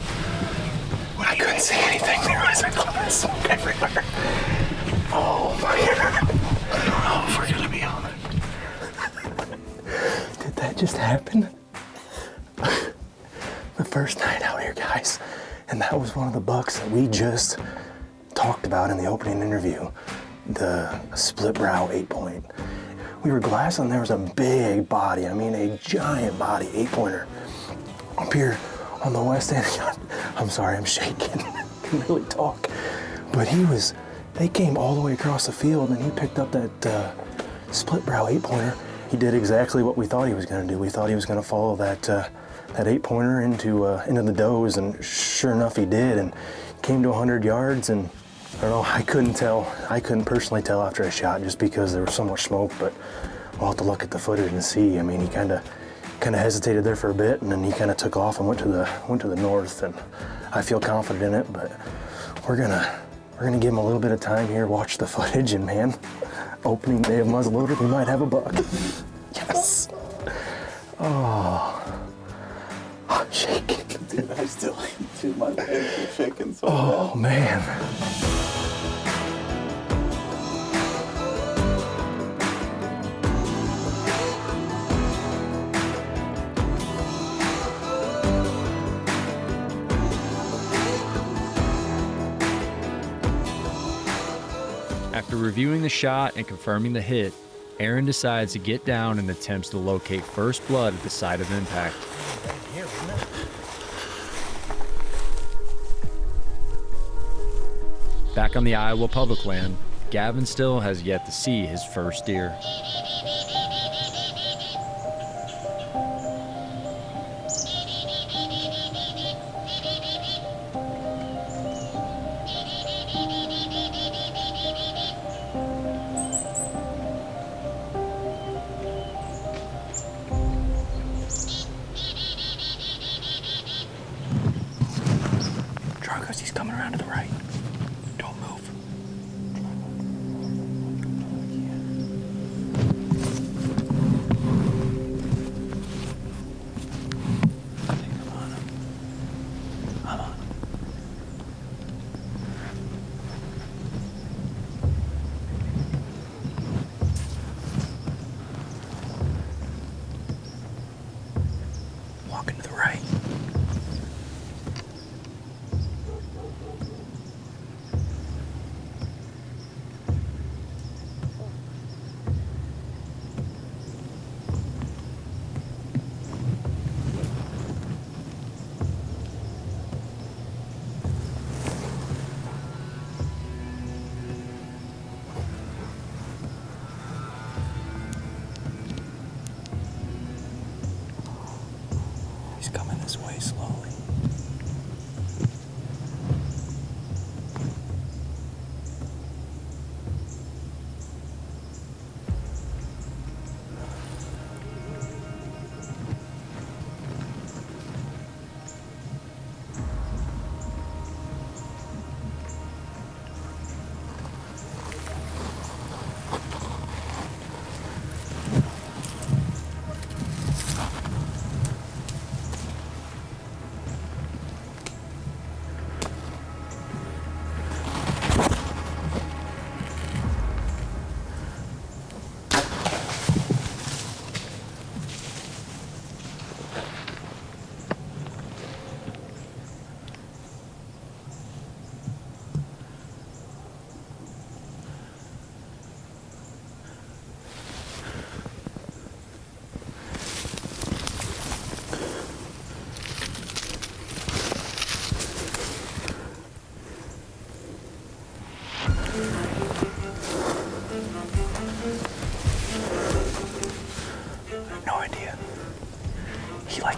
Speaker 15: I couldn't see anything. There was a smoke everywhere. Oh my God.
Speaker 3: I don't know if we're gonna be on it.
Speaker 15: Did that just happen? The first night out here, guys. And that was one of the bucks that we just talked about in the opening interview. The split brow 8-point. We were glassing, there was a big body. I mean, a giant body 8-pointer. Up here on the west end. I'm sorry, I'm shaking. I can really talk. But they came all the way across the field and he picked up that split brow 8-pointer. He did exactly what we thought he was gonna do. We thought he was gonna follow that 8-pointer into the does, and sure enough he did, and came to 100 yards, and I don't know, I couldn't personally tell after I shot just because there was so much smoke, but we'll have to look at the footage and see. I mean, he kind of hesitated there for a bit, and then he kind of took off and went to the north, and I feel confident in it, but we're gonna give him a little bit of time here, watch the footage, and man, opening day of muzzleloader, we might have a buck. Yes. Oh, I'm shaking.
Speaker 8: Dude, I still see my legs are shaking so
Speaker 15: bad. Man.
Speaker 1: After reviewing the shot and confirming the hit, Aaron decides to get down and attempts to locate first blood at the site of impact. Back on the Iowa public land, Gavin still has yet to see his first deer.
Speaker 3: He's coming around to the right. Don't move. I think I'm on him. I'm on him. Walking to the right. He's coming this way slowly.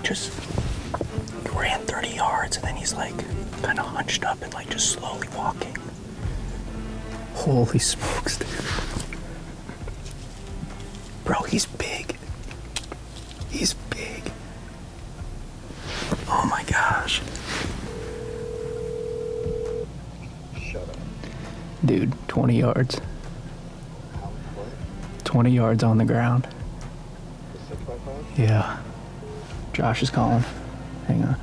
Speaker 3: Just ran 30 yards and then he's like kind of hunched up and like just slowly walking. Holy smokes, dude. Bro, he's big. He's big. Oh my gosh.
Speaker 15: Shut up.
Speaker 3: Dude, 20 yards. 20 yards on the ground.
Speaker 15: The 6x5?
Speaker 3: Yeah. Josh is calling. Hang on.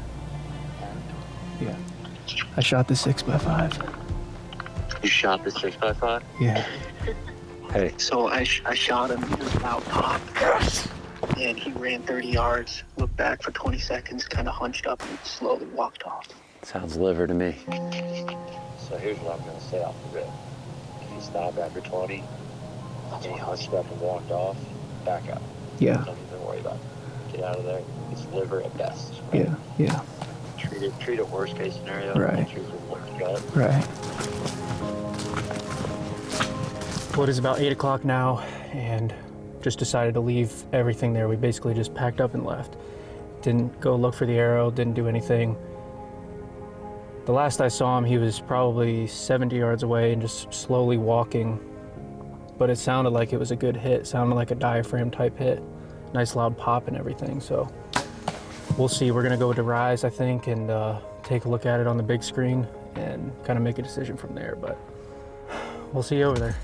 Speaker 3: Yeah. I shot the 6x5.
Speaker 16: You shot the 6x5?
Speaker 3: Yeah.
Speaker 16: Hey. So I shot him. He was about pop. And he ran 30 yards, looked back for 20 seconds, kind of hunched up and slowly walked off.
Speaker 7: Sounds liver to me.
Speaker 16: So here's what I'm going to say off the rip. If you stop after 20 and he hunched up and walked off, back up.
Speaker 3: Yeah.
Speaker 16: Don't even worry about it. Get out of there. It's liver at best.
Speaker 3: Right? Yeah.
Speaker 16: Treat it worst case scenario.
Speaker 3: Right.
Speaker 16: Treat it worst gut.
Speaker 3: Right.
Speaker 17: Well, it is about 8 o'clock now, and just decided to leave everything there. We basically just packed up and left. Didn't go look for the arrow, didn't do anything. The last I saw him, he was probably 70 yards away and just slowly walking. But it sounded like it was a good hit. It sounded like a diaphragm type hit. Nice loud pop and everything, so we'll see. We're gonna go to Rise, I think, and take a look at it on the big screen and kind of make a decision from there, but we'll see you over there.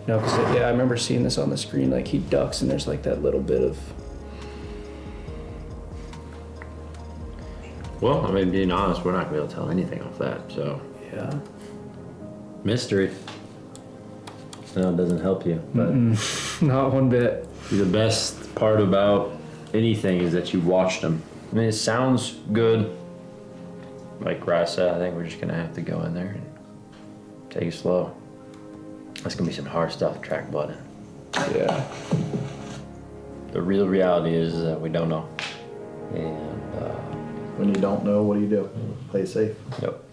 Speaker 17: No, because yeah, I remember seeing this on the screen, like he ducks and there's like that little bit of...
Speaker 1: Well, I mean, being honest, we're not gonna be able to tell anything off that, so.
Speaker 17: Yeah.
Speaker 1: Mystery. No, it doesn't help you, but.
Speaker 17: Not one bit.
Speaker 1: The best part about anything is that you watched them. I mean, it sounds good. Like Raz said, I think we're just gonna have to go in there and take it slow. That's gonna be some hard stuff to track blood in.
Speaker 17: Yeah.
Speaker 1: The real reality is that we don't know. And
Speaker 8: when you don't know, what do? Play it safe.
Speaker 1: Yep.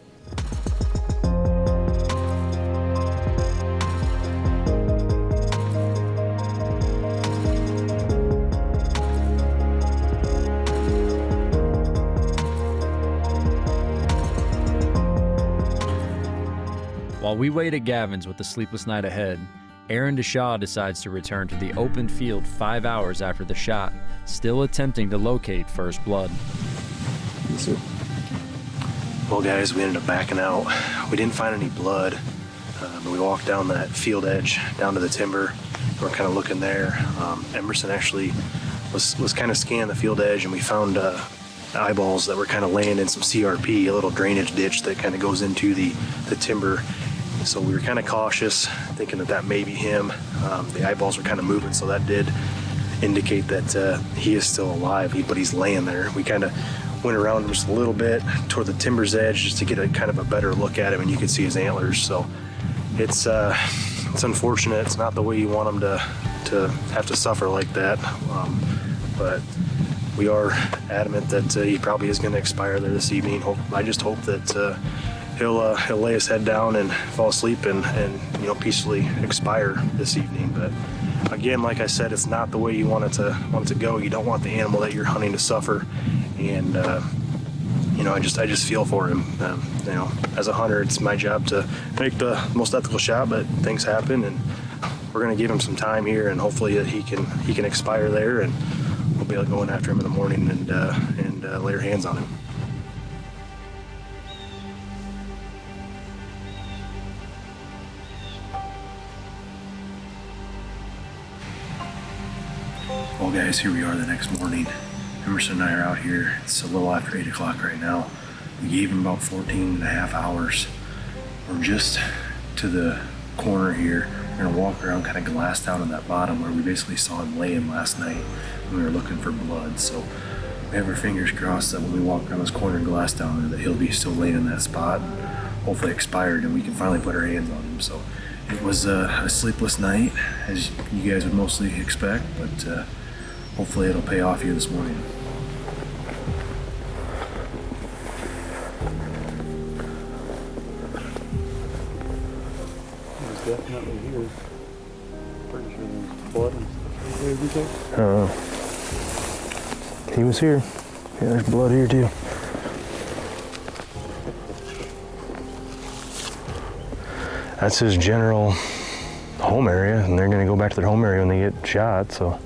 Speaker 1: While we wait at Gavin's with the sleepless night ahead, Aaron DeShaw decides to return to the open field 5 hours after the shot, still attempting to locate first blood.
Speaker 15: Well, guys, we ended up backing out. We didn't find any blood, but we walked down that field edge down to the timber. We're kind of looking there. Emerson actually was kind of scanning the field edge, and we found eyeballs that were kind of laying in some CRP, a little drainage ditch that kind of goes into the timber. So we were kind of cautious, thinking that may be him. The eyeballs were kind of moving, so that did indicate that he is still alive, but he's laying there. We kind of went around just a little bit toward the timber's edge just to get a kind of a better look at him, and you could see his antlers. So it's unfortunate. It's not the way you want him to have to suffer like that. But we are adamant that he probably is going to expire there this evening. I just hope that he'll lay his head down and fall asleep and peacefully expire this evening. But again, like I said, it's not the way you want it to go. You don't want the animal that you're hunting to suffer. And I just feel for him. As a hunter, it's my job to make the most ethical shot, but things happen, and we're going to give him some time here, and hopefully that he can expire there, and we'll be able to go in after him in the morning and lay our hands on him. Well, guys, here we are the next morning. Emerson and I are out here. It's a little after 8 o'clock right now. We gave him about 14 and a half hours. We're just to the corner here. We're gonna walk around, kind of glass down on that bottom where we basically saw him laying last night when we were looking for blood. So we have our fingers crossed that when we walk around this corner and glass down there that he'll be still laying in that spot, hopefully expired, and we can finally put our hands on him. So it was a sleepless night, as you guys would mostly expect, but hopefully it'll pay off here this morning.
Speaker 6: Definitely here. Pretty sure there's blood and stuff right there.
Speaker 15: He was here. Yeah, there's blood here too. that's his general home area, and they're gonna go back to their home area when they get shot, so.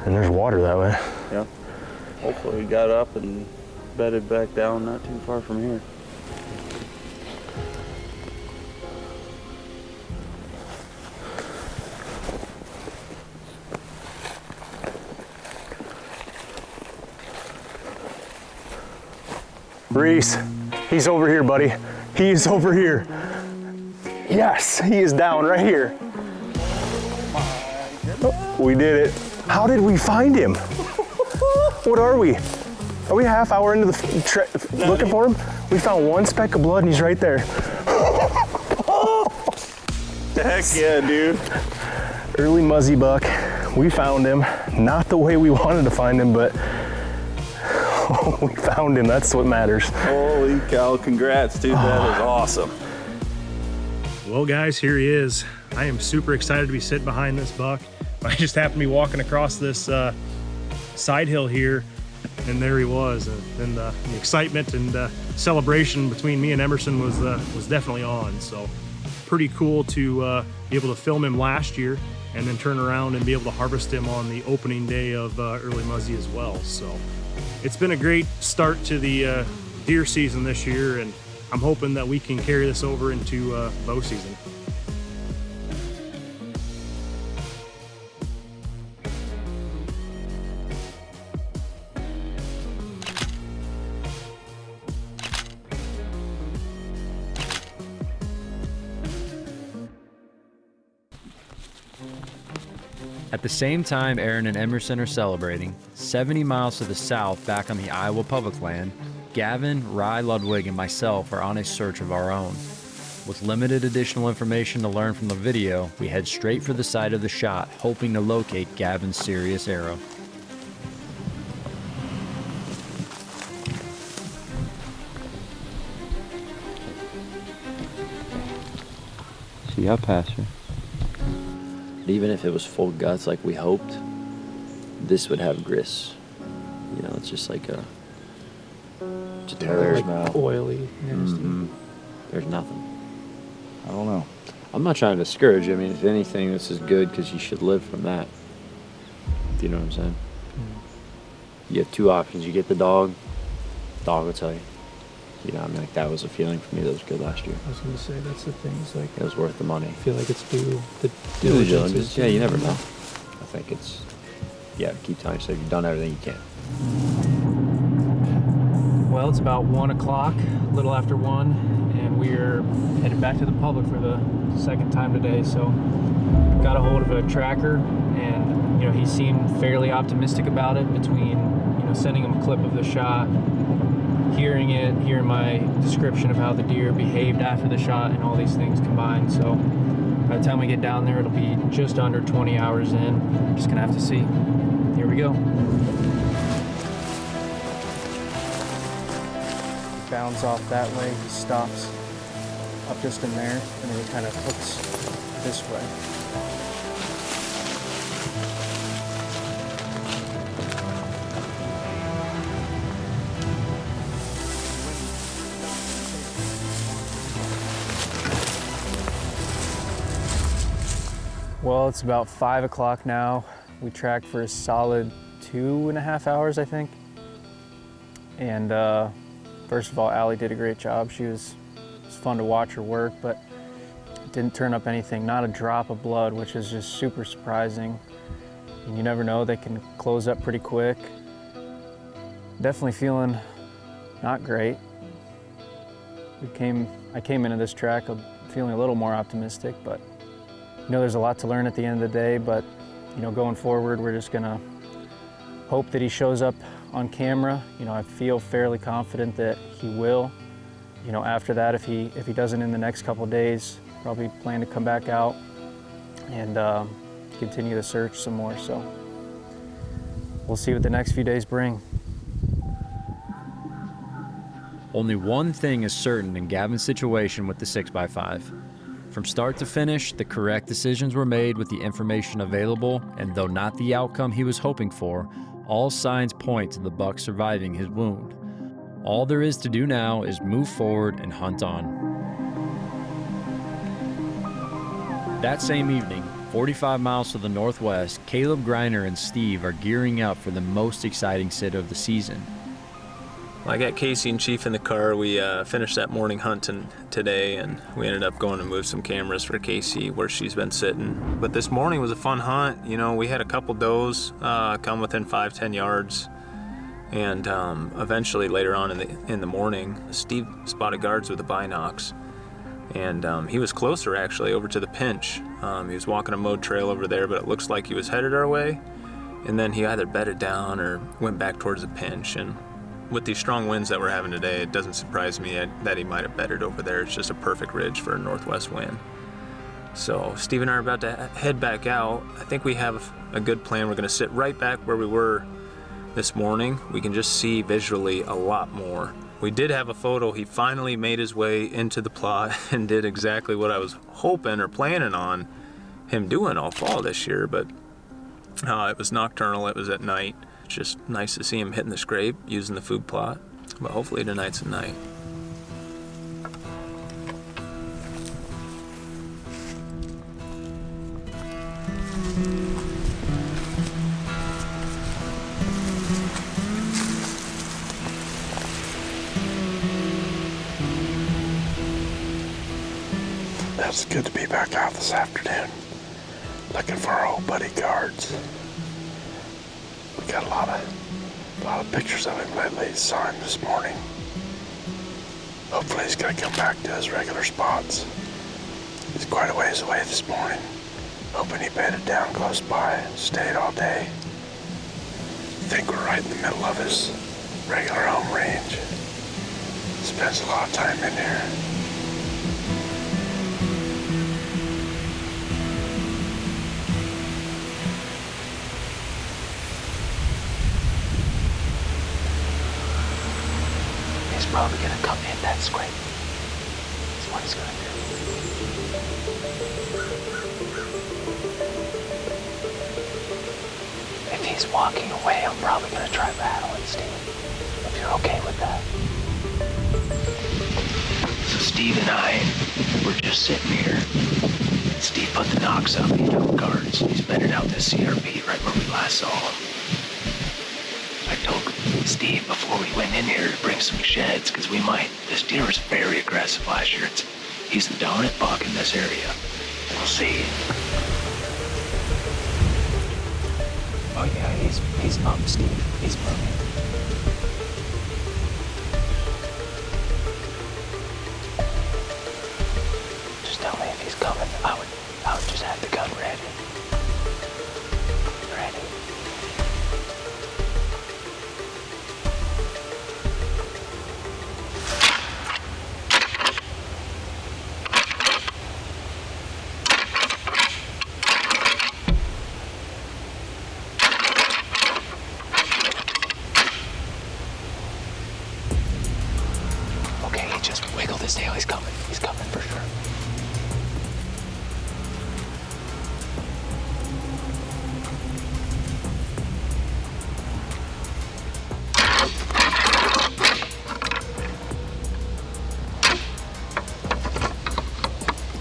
Speaker 15: And there's water that way.
Speaker 6: Yeah. Hopefully we got up and bedded back down not too far from here.
Speaker 15: Reese, he's over here, buddy. He is over here. Yes, he is down right here. Oh, we did it. How did we find him? What are we? Are we a half hour into the looking for him? We found one speck of blood and he's right there.
Speaker 6: Heck yeah, dude.
Speaker 15: Early muzzy buck. We found him. Not the way we wanted to find him, but we found him. That's what matters.
Speaker 6: Holy cow, congrats, dude. That is awesome.
Speaker 18: Well, guys, here he is. I am super excited to be sitting behind this buck. I just happened to be walking across this side hill here, and there he was. And the excitement and celebration between me and Emerson was definitely on. So pretty cool to be able to film him last year and then turn around and be able to harvest him on the opening day of early muzzy as well. So it's been a great start to the deer season this year, and I'm hoping that we can carry this over into bow season.
Speaker 1: At the same time Aaron and Emerson are celebrating, 70 miles to the south back on the Iowa public land, Gavin, Rye Ludwig, and myself are on a search of our own. With limited additional information to learn from the video, we head straight for the site of the shot, hoping to locate Gavin's serious arrow.
Speaker 19: See up past her.
Speaker 1: Even if it was full guts like we hoped, this would have grist. You know, it's just like a...
Speaker 17: Like oily, nasty.
Speaker 1: There's nothing.
Speaker 19: I don't know.
Speaker 1: I'm not trying to discourage you. I mean, if anything, this is good because you should live from that. Do you know what I'm saying? You have two options. You get the dog will tell you. You know, I mean, like, that was a feeling for me that was good last year.
Speaker 17: I was going to say, that's the thing. It's like,
Speaker 1: it was worth the money.
Speaker 17: I feel like it's due the
Speaker 1: diligence. Yeah, you never know. I think it's, yeah, keep telling yourself you've done everything you can.
Speaker 17: Well, it's about 1 o'clock, a little after 1, and we're headed back to the public for the second time today. So got a hold of a tracker, and, you know, he seemed fairly optimistic about it between, you know, sending him a clip of the shot, hearing my description of how the deer behaved after the shot, and all these things combined. So by the time we get down there, it'll be just under 20 hours in. We're just gonna have to see. Here we go. He bounds off that way, he stops up just in there, and then he kind of hooks this way. Well, it's about 5 o'clock now. We tracked for a solid 2.5 hours, I think. And first of all, Allie did a great job. It was fun to watch her work, but it didn't turn up anything, not a drop of blood, which is just super surprising. And you never know, they can close up pretty quick. Definitely feeling not great. I came into this track feeling a little more optimistic, but you know, there's a lot to learn at the end of the day, but you know, going forward, we're just gonna hope that he shows up on camera. You know, I feel fairly confident that he will. You know, after that, if he doesn't in the next couple of days, probably plan to come back out and continue the search some more. So we'll see what the next few days bring.
Speaker 1: Only one thing is certain in Gavin's situation with the 6x5. From start to finish, the correct decisions were made with the information available, and though not the outcome he was hoping for, all signs point to the buck surviving his wound. All there is to do now is move forward and hunt on. That same evening, 45 miles to the northwest, Caleb Greiner and Steve are gearing up for the most exciting sit of the season.
Speaker 9: I got Casey and Chief in the car. We finished that morning hunting today, and we ended up going to move some cameras for Casey where she's been sitting. But this morning was a fun hunt. You know, we had a couple does come within 5-10 yards, and eventually later on in the morning, Steve spotted guards with a binocs, and he was closer actually over to the pinch. He was walking a mowed trail over there, but it looks like he was headed our way, and then he either bedded down or went back towards the pinch. And with these strong winds that we're having today, it doesn't surprise me that he might have bedded over there. It's just a perfect ridge for a northwest wind. So Steve and I are about to head back out. I think we have a good plan. We're gonna sit right back where we were this morning. We can just see visually a lot more. We did have a photo. He finally made his way into the plot and did exactly what I was hoping or planning on him doing all fall this year, but it was nocturnal, it was at night. Just nice to see him hitting the scrape, using the food plot, but hopefully tonight's the night.
Speaker 10: It's good to be back out this afternoon, looking for our old buddy Guards. We got a lot of pictures of him lately. Saw him this morning. Hopefully he's gonna come back to his regular spots. He's quite a ways away this morning. Hoping he bedded down close by and stayed all day. I think we're right in the middle of his regular home range. Spends a lot of time in here.
Speaker 7: He's probably gonna come in that scrape. That's what he's gonna do. If he's walking away, I'm probably gonna try rattling, Steve. If you're okay with that. So Steve and I were just sitting here. Steve put the knocks up, guards. He's bedded out this CRP right where we last saw him. I told Steve before we went in here to bring some sheds, because this deer was very aggressive last year. He's the dominant buck in this area. We'll see. Oh yeah, he's up, Steve. He's moving. Just tell me if he's coming. I would just have the gun ready. Ready. Okay, he just wiggled his tail. He's coming. He's coming for sure.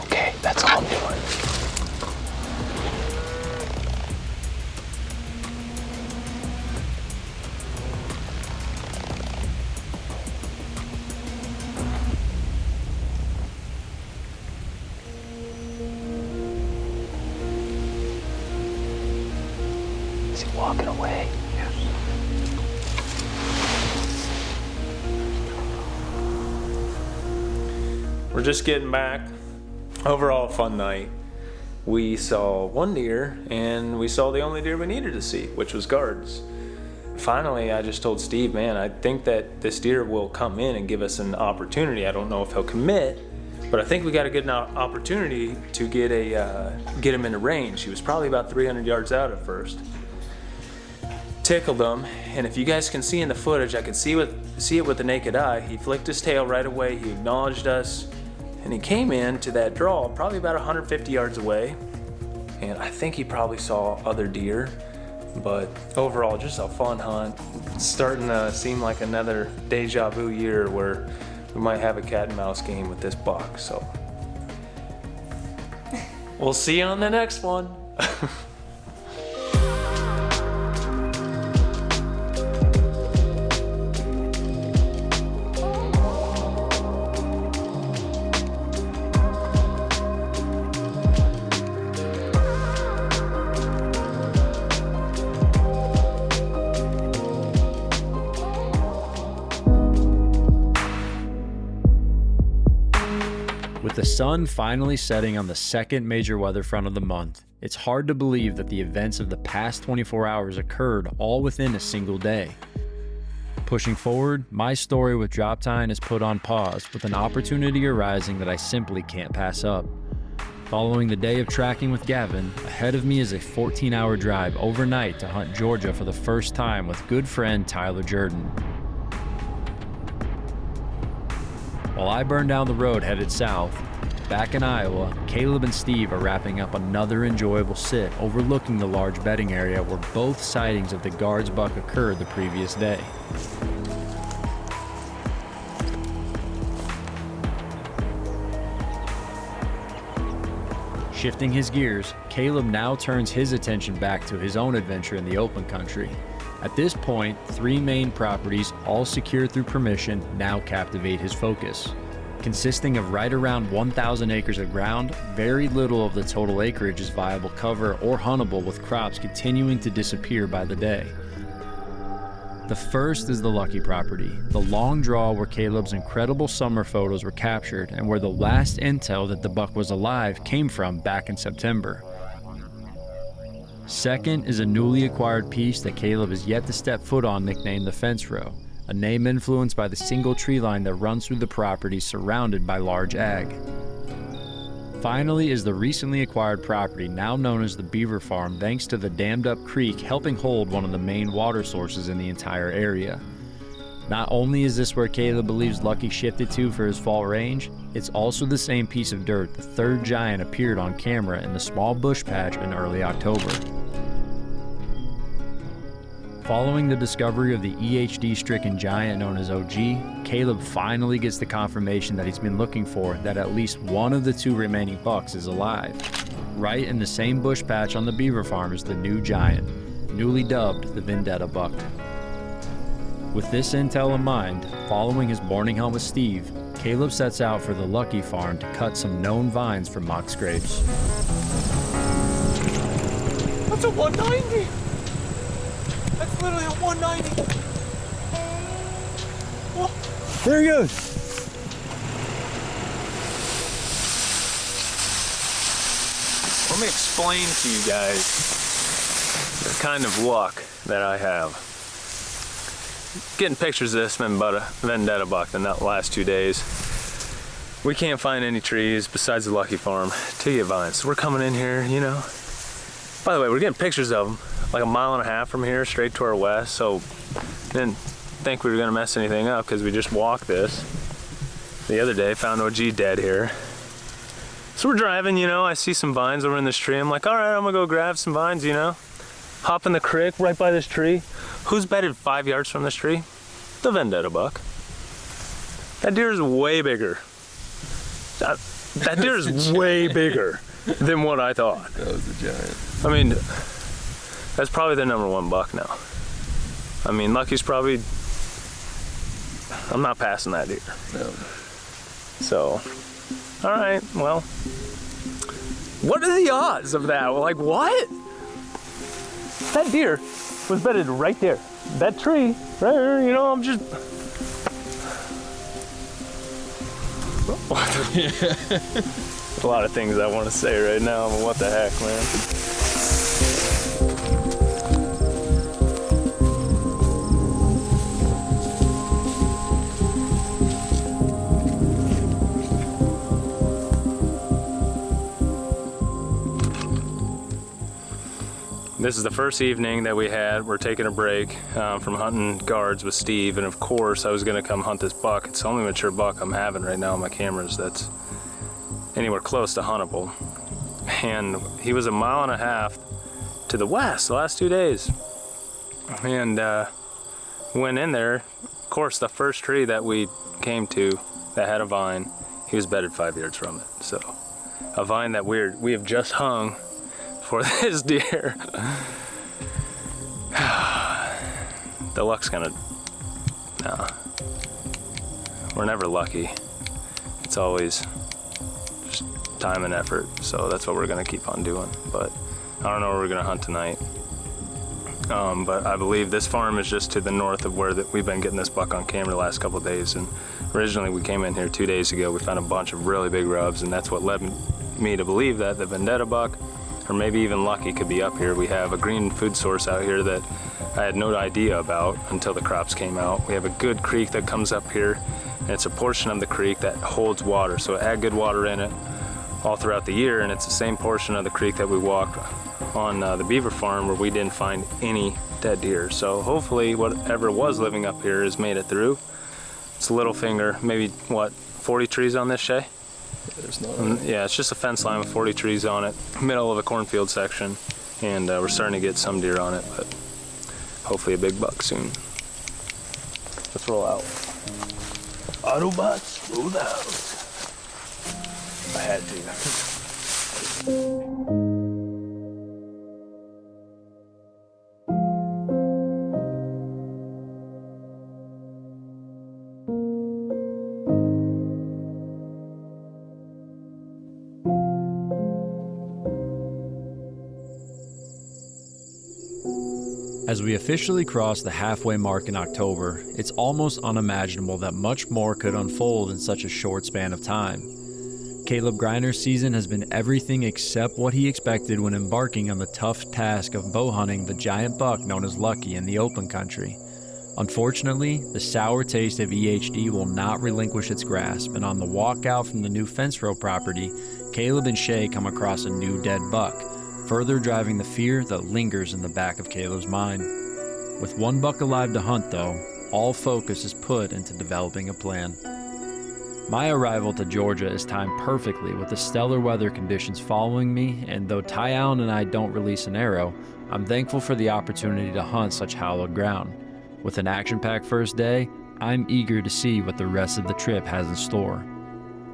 Speaker 7: Okay, that's all I'm doing. Is he walking away? Yes.
Speaker 9: We're just getting back. Overall, a fun night. We saw one deer, and we saw the only deer we needed to see, which was guards. Finally, I just told Steve, man, I think that this deer will come in and give us an opportunity. I don't know if he'll commit, but I think we got a good opportunity to get him into range. He was probably about 300 yards out at first. Tickled him, and if you guys can see in the footage, I could see it with the naked eye. He flicked his tail right away. He acknowledged us, and he came in to that draw probably about 150 yards away. And I think he probably saw other deer, but overall, just a fun hunt. It's starting to seem like another deja vu year where we might have a cat and mouse game with this buck. So
Speaker 1: We'll see you on the next one. With the sun finally setting on the second major weather front of the month, it's hard to believe that the events of the past 24 hours occurred all within a single day. Pushing forward, my story with Drop Tine is put on pause with an opportunity arising that I simply can't pass up. Following the day of tracking with Gavin, ahead of me is a 14-hour drive overnight to hunt Georgia for the first time with good friend Tyler Jordan. While I burn down the road headed south, back in Iowa, Caleb and Steve are wrapping up another enjoyable sit overlooking the large bedding area where both sightings of the guard's buck occurred the previous day. Shifting his gears, Caleb now turns his attention back to his own adventure in the open country. At this point, 3 main properties, all secured through permission, now captivate his focus. Consisting of right around 1,000 acres of ground, very little of the total acreage is viable cover or huntable, with crops continuing to disappear by the day. The first is the Lucky property, the long draw where Caleb's incredible summer photos were captured and where the last intel that the buck was alive came from back in September. Second is a newly acquired piece that Caleb has yet to step foot on, nicknamed the Fence Row, a name influenced by the single tree line that runs through the property surrounded by large ag. Finally is the recently acquired property now known as the Beaver Farm, thanks to the dammed up creek helping hold one of the main water sources in the entire area. Not only is this where Caleb believes Lucky shifted to for his fall range, it's also the same piece of dirt the third giant appeared on camera in the small bush patch in early October. Following the discovery of the EHD-stricken giant known as OG, Caleb finally gets the confirmation that he's been looking for, that at least one of the 2 remaining bucks is alive. Right in the same bush patch on the Beaver Farm is the new giant, newly dubbed the Vendetta buck. With this intel in mind, following his morning hunt with Steve, Caleb sets out for the Lucky Farm to cut some known vines from mock scrapes.
Speaker 20: That's a 190! That's literally a 190! Oh.
Speaker 10: There he goes!
Speaker 9: Let me explain to you guys the kind of luck that I have. Getting pictures of this has been about a Vendetta buck the last 2 days. We can't find any trees besides the Lucky Farm to get vines. So we're coming in here, you know. By the way, we're getting pictures of them like 1.5 miles from here straight to our west, so didn't think we were gonna mess anything up because we just walked this. The other day, found OG dead here. So we're driving, you know, I see some vines over in this tree. I'm like, all right, I'm gonna go grab some vines, you know. Hop in the creek right by this tree. Who's bedded 5 yards from this tree? The Vendetta buck. That deer is way bigger. That deer is way bigger than what I thought.
Speaker 21: That was a giant.
Speaker 9: I mean, that's probably the #1 buck now. I mean, Lucky's probably, I'm not passing that deer.
Speaker 21: No.
Speaker 9: So, all right, well, what are the odds of that? Like, what? That deer was bedded right there. That tree, right there, you know, I'm just... A lot of things I want to say right now, but what the heck, man. This is the first evening that we had. We're taking a break from hunting guards with Steve, and of course I was gonna come hunt this buck. It's the only mature buck I'm having right now on my cameras that's anywhere close to huntable. And he was 1.5 miles to the west the last 2 days. And went in there. Of course, the first tree that we came to that had a vine, he was bedded 5 yards from it. So a vine that we have just hung for this deer. The luck's gonna, no. We're never lucky. It's always just time and effort. So that's what we're gonna keep on doing. But I don't know where we're gonna hunt tonight. But I believe this farm is just to the north of where we've been getting this buck on camera the last couple of days. And originally we came in here 2 days ago. We found a bunch of really big rubs, and that's what led me to believe that the Vendetta buck, or maybe even Lucky, could be up here. We have a green food source out here that I had no idea about until the crops came out. We have a good creek that comes up here, and it's a portion of the creek that holds water. So it had good water in it all throughout the year, and it's the same portion of the creek that we walked on the beaver farm where we didn't find any dead deer. So hopefully whatever was living up here has made it through. It's a little finger, maybe what, 40 trees on this, Shay? Yeah, it's just a fence line with 40 trees on it, middle of a cornfield section, and we're starting to get some deer on it, but hopefully a big buck soon. Let's roll out.
Speaker 10: Autobots, roll out.
Speaker 9: I had to.
Speaker 1: As we officially cross the halfway mark in October, it's almost unimaginable that much more could unfold in such a short span of time. Caleb Griner's season has been everything except what he expected when embarking on the tough task of bow hunting the giant buck known as Lucky in the open country. Unfortunately, the sour taste of EHD will not relinquish its grasp, and on the walk out from the new fence row property, Caleb and Shay come across a new dead buck, further driving the fear that lingers in the back of Caleb's mind. With one buck alive to hunt though, all focus is put into developing a plan. My arrival to Georgia is timed perfectly with the stellar weather conditions following me, and though Ty Allen and I don't release an arrow, I'm thankful for the opportunity to hunt such hallowed ground. With an action-packed first day, I'm eager to see what the rest of the trip has in store.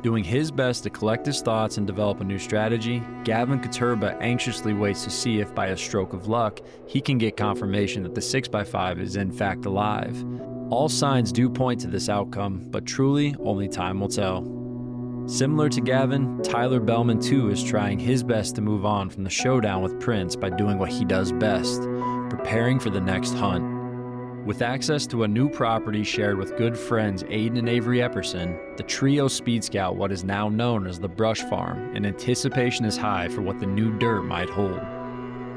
Speaker 1: Doing his best to collect his thoughts and develop a new strategy, Gavin Katurba anxiously waits to see if by a stroke of luck, he can get confirmation that the 6x5 is in fact alive. All signs do point to this outcome, but truly, only time will tell. Similar to Gavin, Tyler Bellman too is trying his best to move on from the showdown with Prince by doing what he does best, preparing for the next hunt. With access to a new property shared with good friends Aiden and Avery Epperson, the trio speed scout what is now known as the Brush Farm, and anticipation is high for what the new dirt might hold.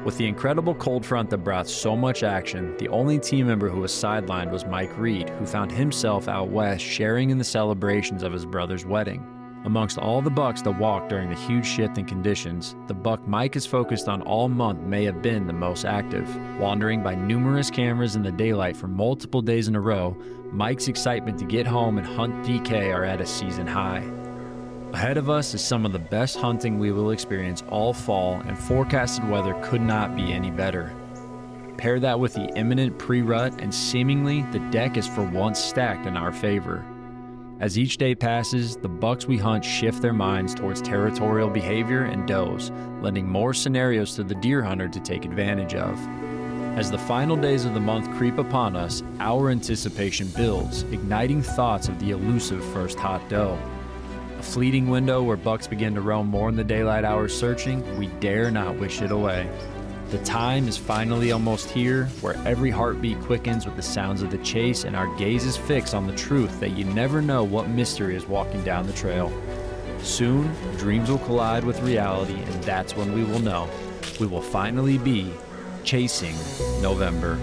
Speaker 1: With the incredible cold front that brought so much action, the only team member who was sidelined was Mike Reed, who found himself out west sharing in the celebrations of his brother's wedding. Amongst all the bucks that walked during the huge shift in conditions, the buck Mike is focused on all month may have been the most active. Wandering by numerous cameras in the daylight for multiple days in a row, Mike's excitement to get home and hunt DK are at a season high. Ahead of us is some of the best hunting we will experience all fall, and forecasted weather could not be any better. Pair that with the imminent pre-rut, and seemingly the deck is for once stacked in our favor. As each day passes, the bucks we hunt shift their minds towards territorial behavior and does, lending more scenarios to the deer hunter to take advantage of. As the final days of the month creep upon us, our anticipation builds, igniting thoughts of the elusive first hot doe. A fleeting window where bucks begin to roam more in the daylight hours searching, we dare not wish it away. The time is finally almost here, where every heartbeat quickens with the sounds of the chase and our gaze is fixed on the truth that you never know what mystery is walking down the trail. Soon, dreams will collide with reality, and that's when we will know. We will finally be chasing November.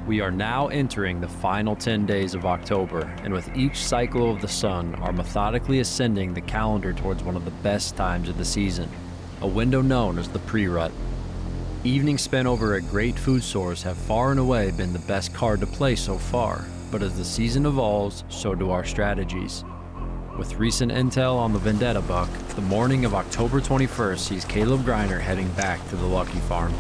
Speaker 1: We are now entering the final 10 days of October, and with each cycle of the sun are methodically ascending the calendar towards one of the best times of the season, a window known as the pre-rut. Evenings spent over a great food source have far and away been the best card to play so far, but as the season evolves, so do our strategies. With recent intel on the Vendetta buck, the morning of October 21st sees Caleb Greiner heading back to the Lucky Farm.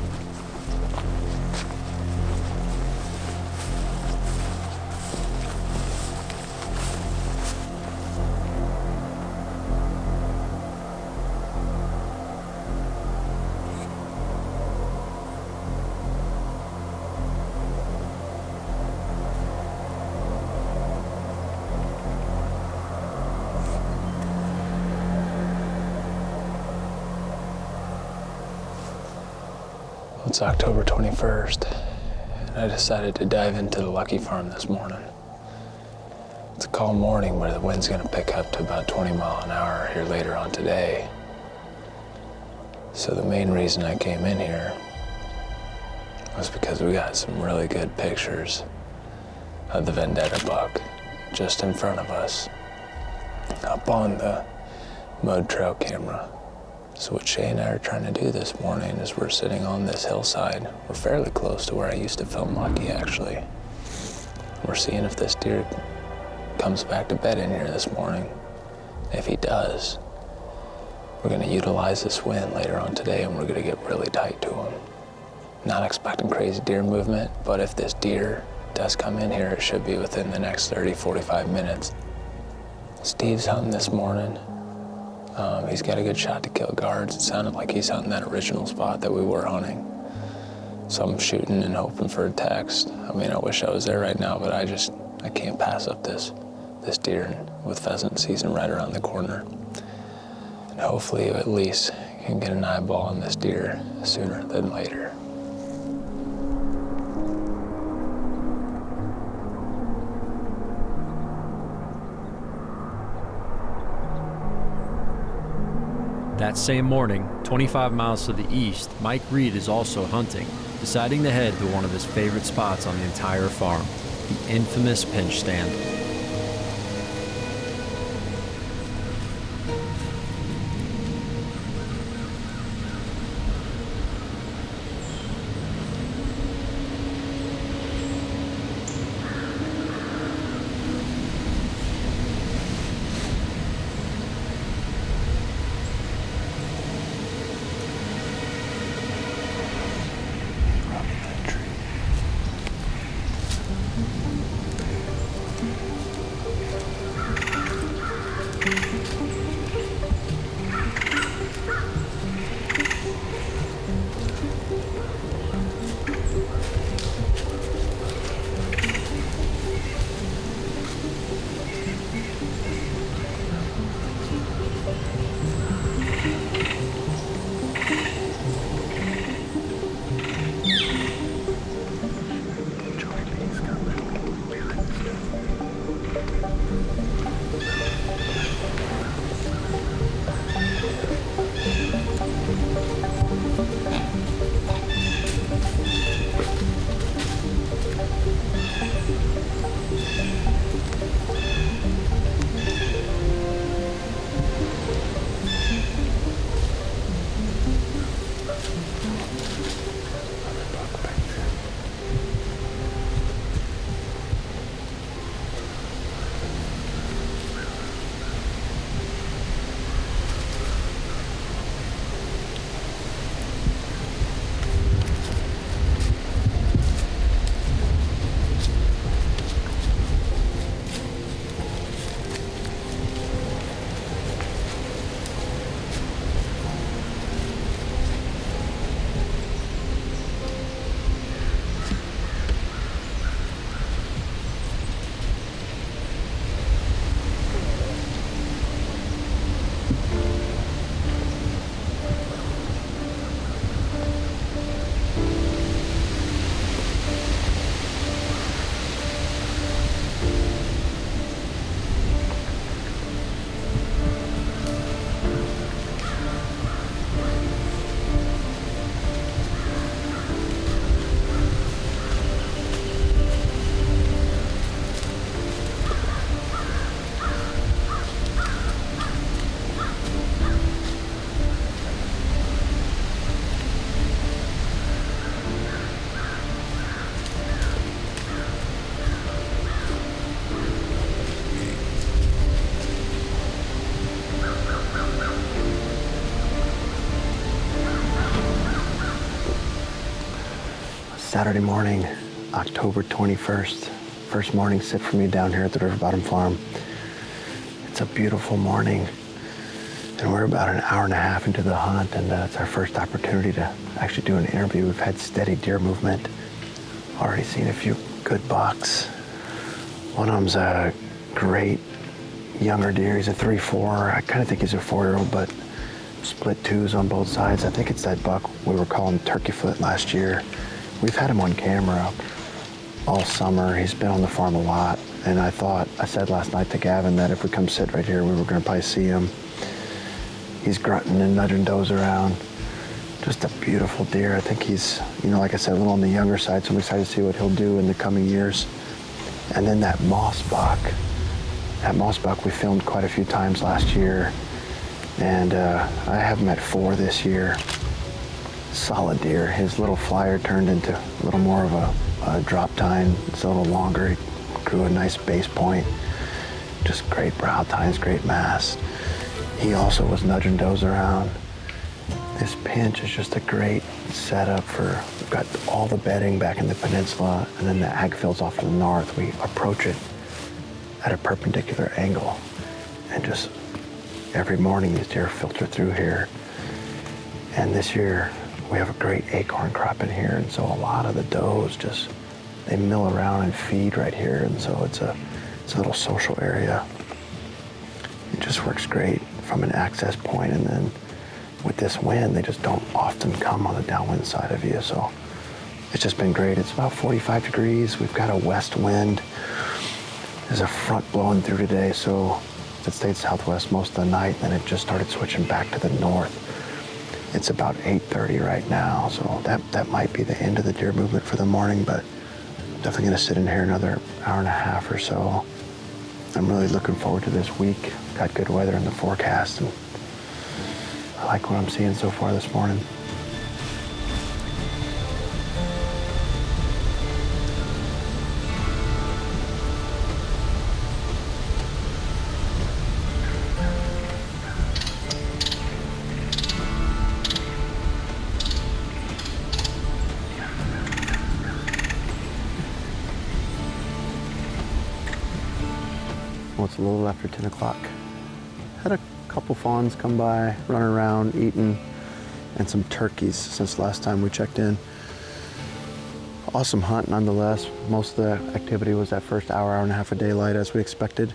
Speaker 7: It's October 21st, and I decided to dive into the Lucky Farm this morning. It's a calm morning where the wind's gonna pick up to about 20 miles an hour here later on today. So the main reason I came in here was because we got some really good pictures of the Vendetta buck just in front of us, up on the mud trail camera. So what Shay and I are trying to do this morning is we're sitting on this hillside. We're fairly close to where I used to film Lucky, actually. We're seeing if this deer comes back to bed in here this morning. If he does, we're gonna utilize this wind later on today and we're gonna get really tight to him. Not expecting crazy deer movement, but if this deer does come in here, it should be within the next 30, 45 minutes. Steve's hunting this morning. He's got a good shot to kill guards. It sounded like he's hunting that original spot that we were hunting. So I'm shooting and hoping for a text. I mean, I wish I was there right now, but I can't pass up this deer with pheasant season right around the corner. And hopefully at least can get an eyeball on this deer sooner than later.
Speaker 1: That same morning, 25 miles to the east, Mike Reed is also hunting, deciding to head to one of his favorite spots on the entire farm, the infamous pinch stand.
Speaker 2: Saturday morning, October 21st. First morning sit for me down here at the River Bottom Farm. It's a beautiful morning, and we're about an hour and a half into the hunt, and it's our first opportunity to actually do an interview. We've had steady deer movement. Already seen a few good bucks. One of them's a great younger deer. He's a 3-4. I kind of think he's a 4-year-old, but split twos on both sides. I think it's that buck we were calling Turkey Foot last year. We've had him on camera all summer. He's been on the farm a lot, and I said last night to Gavin that if we come sit right here, we were going to probably see him. He's grunting and nudging does around. Just a beautiful deer. I think he's, like I said, a little on the younger side, so I'm excited to see what he'll do in the coming years. And then that moss buck. That moss buck we filmed quite a few times last year, and I have him at 4 this year. Solid deer. His little flyer turned into a little more of a drop tine. It's a little longer. He grew a nice base point. Just great brow tines, great mass. He also was nudging does around. This pinch is just a great setup for, we've got all the bedding back in the peninsula, and then the ag fields off to the north. We approach it at a perpendicular angle, and just every morning these deer filter through here. And this year we have a great acorn crop in here, and so a lot of the does they mill around and feed right here, and so it's a little social area. It just works great from an access point, and then with this wind, they just don't often come on the downwind side of you, so it's just been great. It's about 45 degrees. We've got a west wind. There's a front blowing through today, so it stayed southwest most of the night, and then it just started switching back to the north. It's about 8:30 right now, so that might be the end of the deer movement for the morning, but I'm definitely gonna sit in here another hour and a half or so. I'm really looking forward to this week. Got good weather in the forecast, and I like what I'm seeing so far this morning. Well, it's a little after 10 o'clock. Had a couple fawns come by, running around, eating, and some turkeys since the last time we checked in. Awesome hunt nonetheless. Most of the activity was that first hour and a half of daylight as we expected.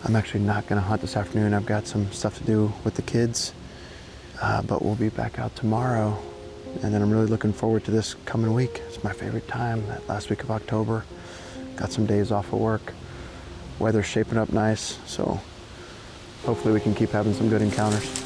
Speaker 2: I'm actually not gonna hunt this afternoon. I've got some stuff to do with the kids, but we'll be back out tomorrow. And then I'm really looking forward to this coming week. It's my favorite time, that last week of October. Got some days off of work. Weather's shaping up nice, so hopefully we can keep having some good encounters.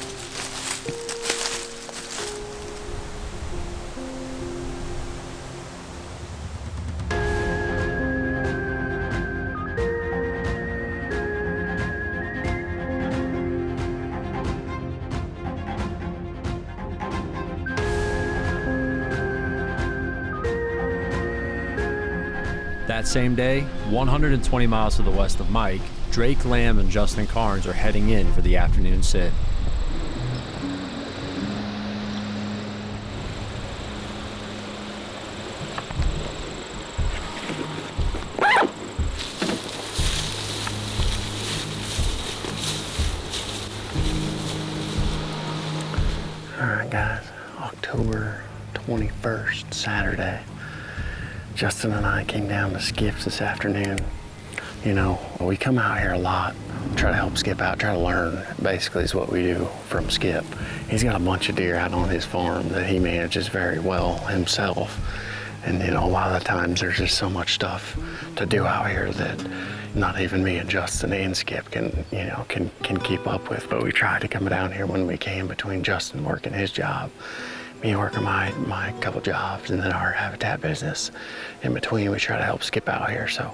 Speaker 1: That same day, 120 miles to the west of Mike, Drake Lamb and Justin Carnes are heading in for the afternoon sit.
Speaker 2: All right, guys, October 21st, Saturday. Justin and I came down to Skip's this afternoon. We come out here a lot, try to help Skip out, try to learn, basically is what we do from Skip. He's got a bunch of deer out on his farm that he manages very well himself. And a lot of the times there's just so much stuff to do out here that not even me and Justin and Skip can keep up with. But we try to come down here when we can, between Justin working his job, me working my couple jobs, and then our habitat business. In between, we try to help Skip out here. So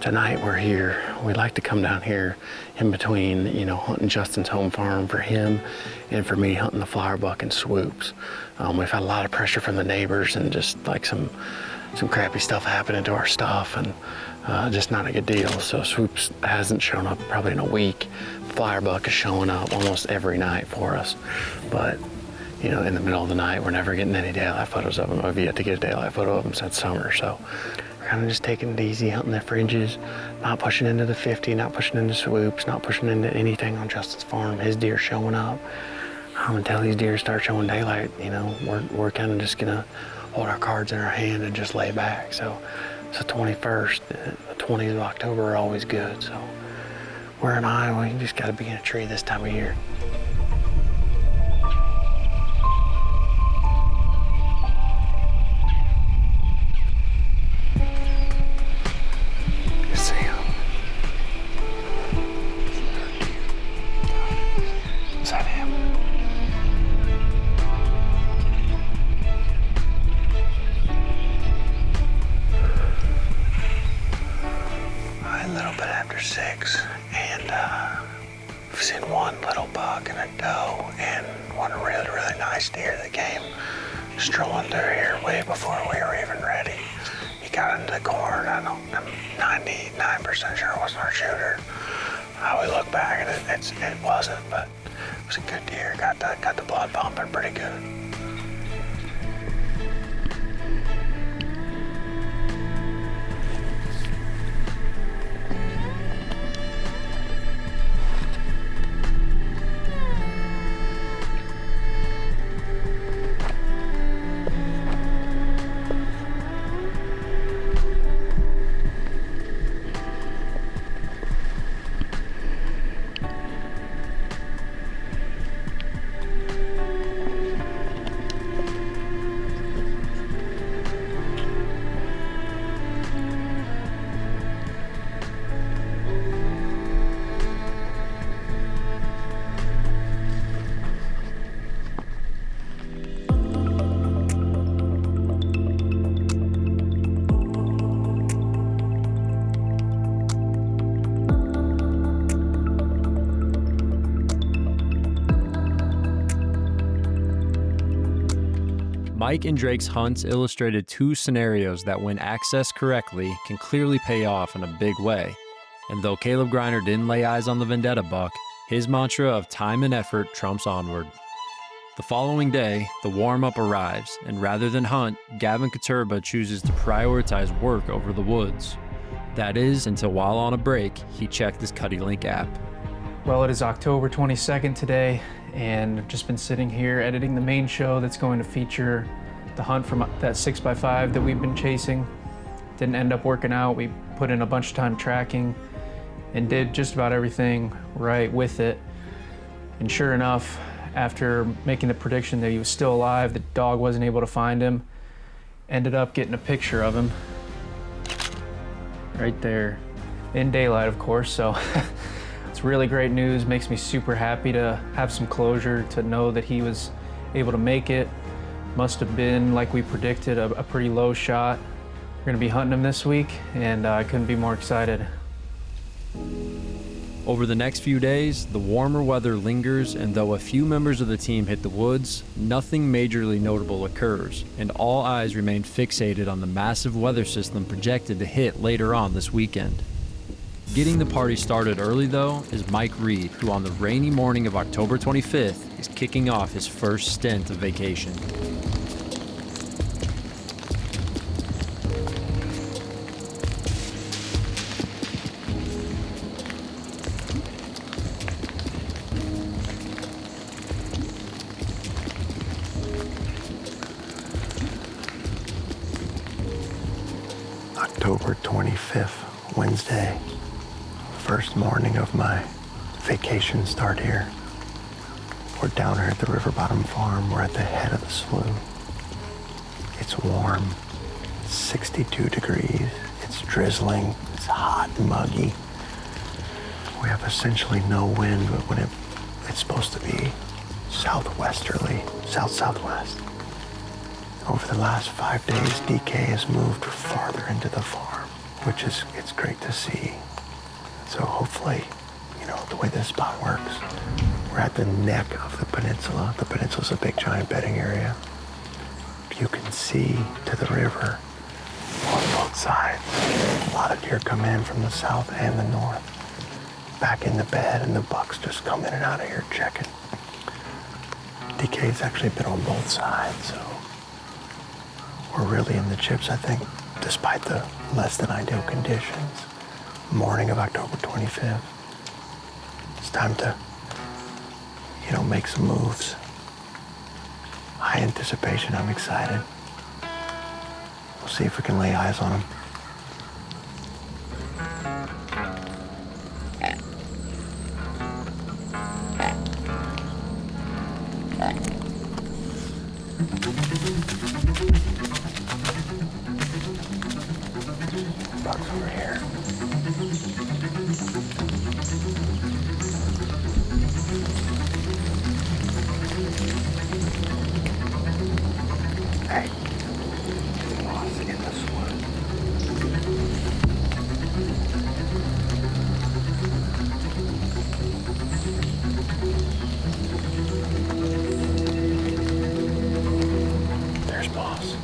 Speaker 2: tonight we're here. We like to come down here in between, hunting Justin's home farm for him, and for me hunting the flower buck and swoops. We've had a lot of pressure from the neighbors, and just like some crappy stuff happening to our stuff, and just not a good deal. So swoops hasn't shown up probably in a week. Flower buck is showing up almost every night for us, but
Speaker 15: you know, in the middle of the night. We're never getting any daylight photos of them. I've yet to get a daylight photo of them since summer. So we're kind of just taking it easy, hunting the fringes, not pushing into the 50, not pushing into swoops, not pushing into anything on Justin's farm. His deer showing up. Until these deer start showing daylight, you know, we're kind of just gonna hold our cards in our hand and just lay back. So it's the 21st, the 20th of October are always good. So we're in Iowa, you just gotta be in a tree this time of year. You see him? Is that him? A little bit after 6, and we've seen one little buck and a doe and one really, really nice deer that came strolling through here way before we were even ready. He got into the corn. I'm 99% sure it wasn't our shooter. We look back and it wasn't, but it was a good deer. Got the blood pumping pretty good.
Speaker 1: Mike and Drake's hunts illustrated two scenarios that, when accessed correctly, can clearly pay off in a big way. And though Caleb Greiner didn't lay eyes on the Vendetta buck, his mantra of time and effort trumps onward. The following day, the warm-up arrives, and rather than hunt, Gavin Katurba chooses to prioritize work over the woods. That is, until while on a break, he checked his CuddyLink app.
Speaker 17: Well, it is October 22nd today, and I've just been sitting here editing the main show that's going to feature the hunt from that 6x5 that we've been chasing. Didn't end up working out. We put in a bunch of time tracking and did just about everything right with it. And sure enough, after making the prediction that he was still alive, the dog wasn't able to find him, ended up getting a picture of him right there in daylight, of course. So it's really great news. Makes me super happy to have some closure, to know that he was able to make it. Must have been, like we predicted, a pretty low shot. We're gonna be hunting him this week, and I couldn't be more excited.
Speaker 1: Over the next few days, the warmer weather lingers, and though a few members of the team hit the woods, nothing majorly notable occurs, and all eyes remain fixated on the massive weather system projected to hit later on this weekend. Getting the party started early, though, is Mike Reed, who on the rainy morning of October 25th is kicking off his first stint of vacation.
Speaker 2: October 25th, Wednesday. First morning of my vacation start here. We're down here at the River Bottom Farm. We're at the head of the slough. It's warm, 62 degrees. It's drizzling, it's hot and muggy. We have essentially no wind, but when it's supposed to be southwesterly, south-southwest. Over the last 5 days, DK has moved farther into the farm, which is, it's great to see. So hopefully, you know, the way this spot works, we're at the neck of the peninsula. The peninsula's a big, giant bedding area. You can see to the river on both sides. A lot of deer come in from the south and the north, back in the bed, and the bucks just come in and out of here checking. DK's actually been on both sides, so we're really in the chips, I think, despite the less than ideal conditions. Morning of October 25th. It's time to, make some moves. High anticipation, I'm excited. We'll see if we can lay eyes on him. Buck's over here. Hey. Lost in the swamp. There's Boss.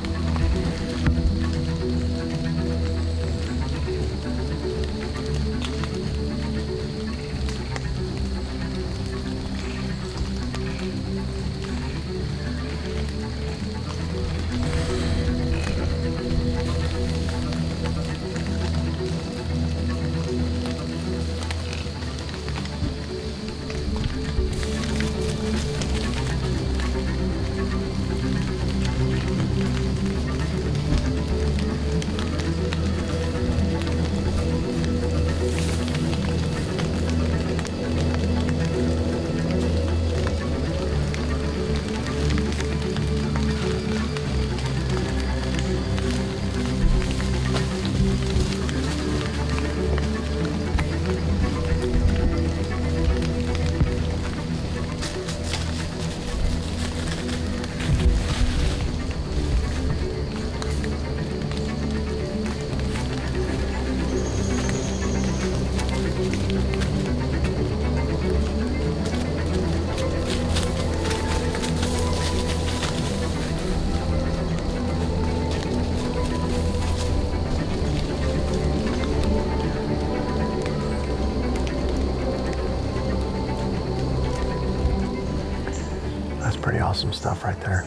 Speaker 2: That's pretty awesome stuff right there.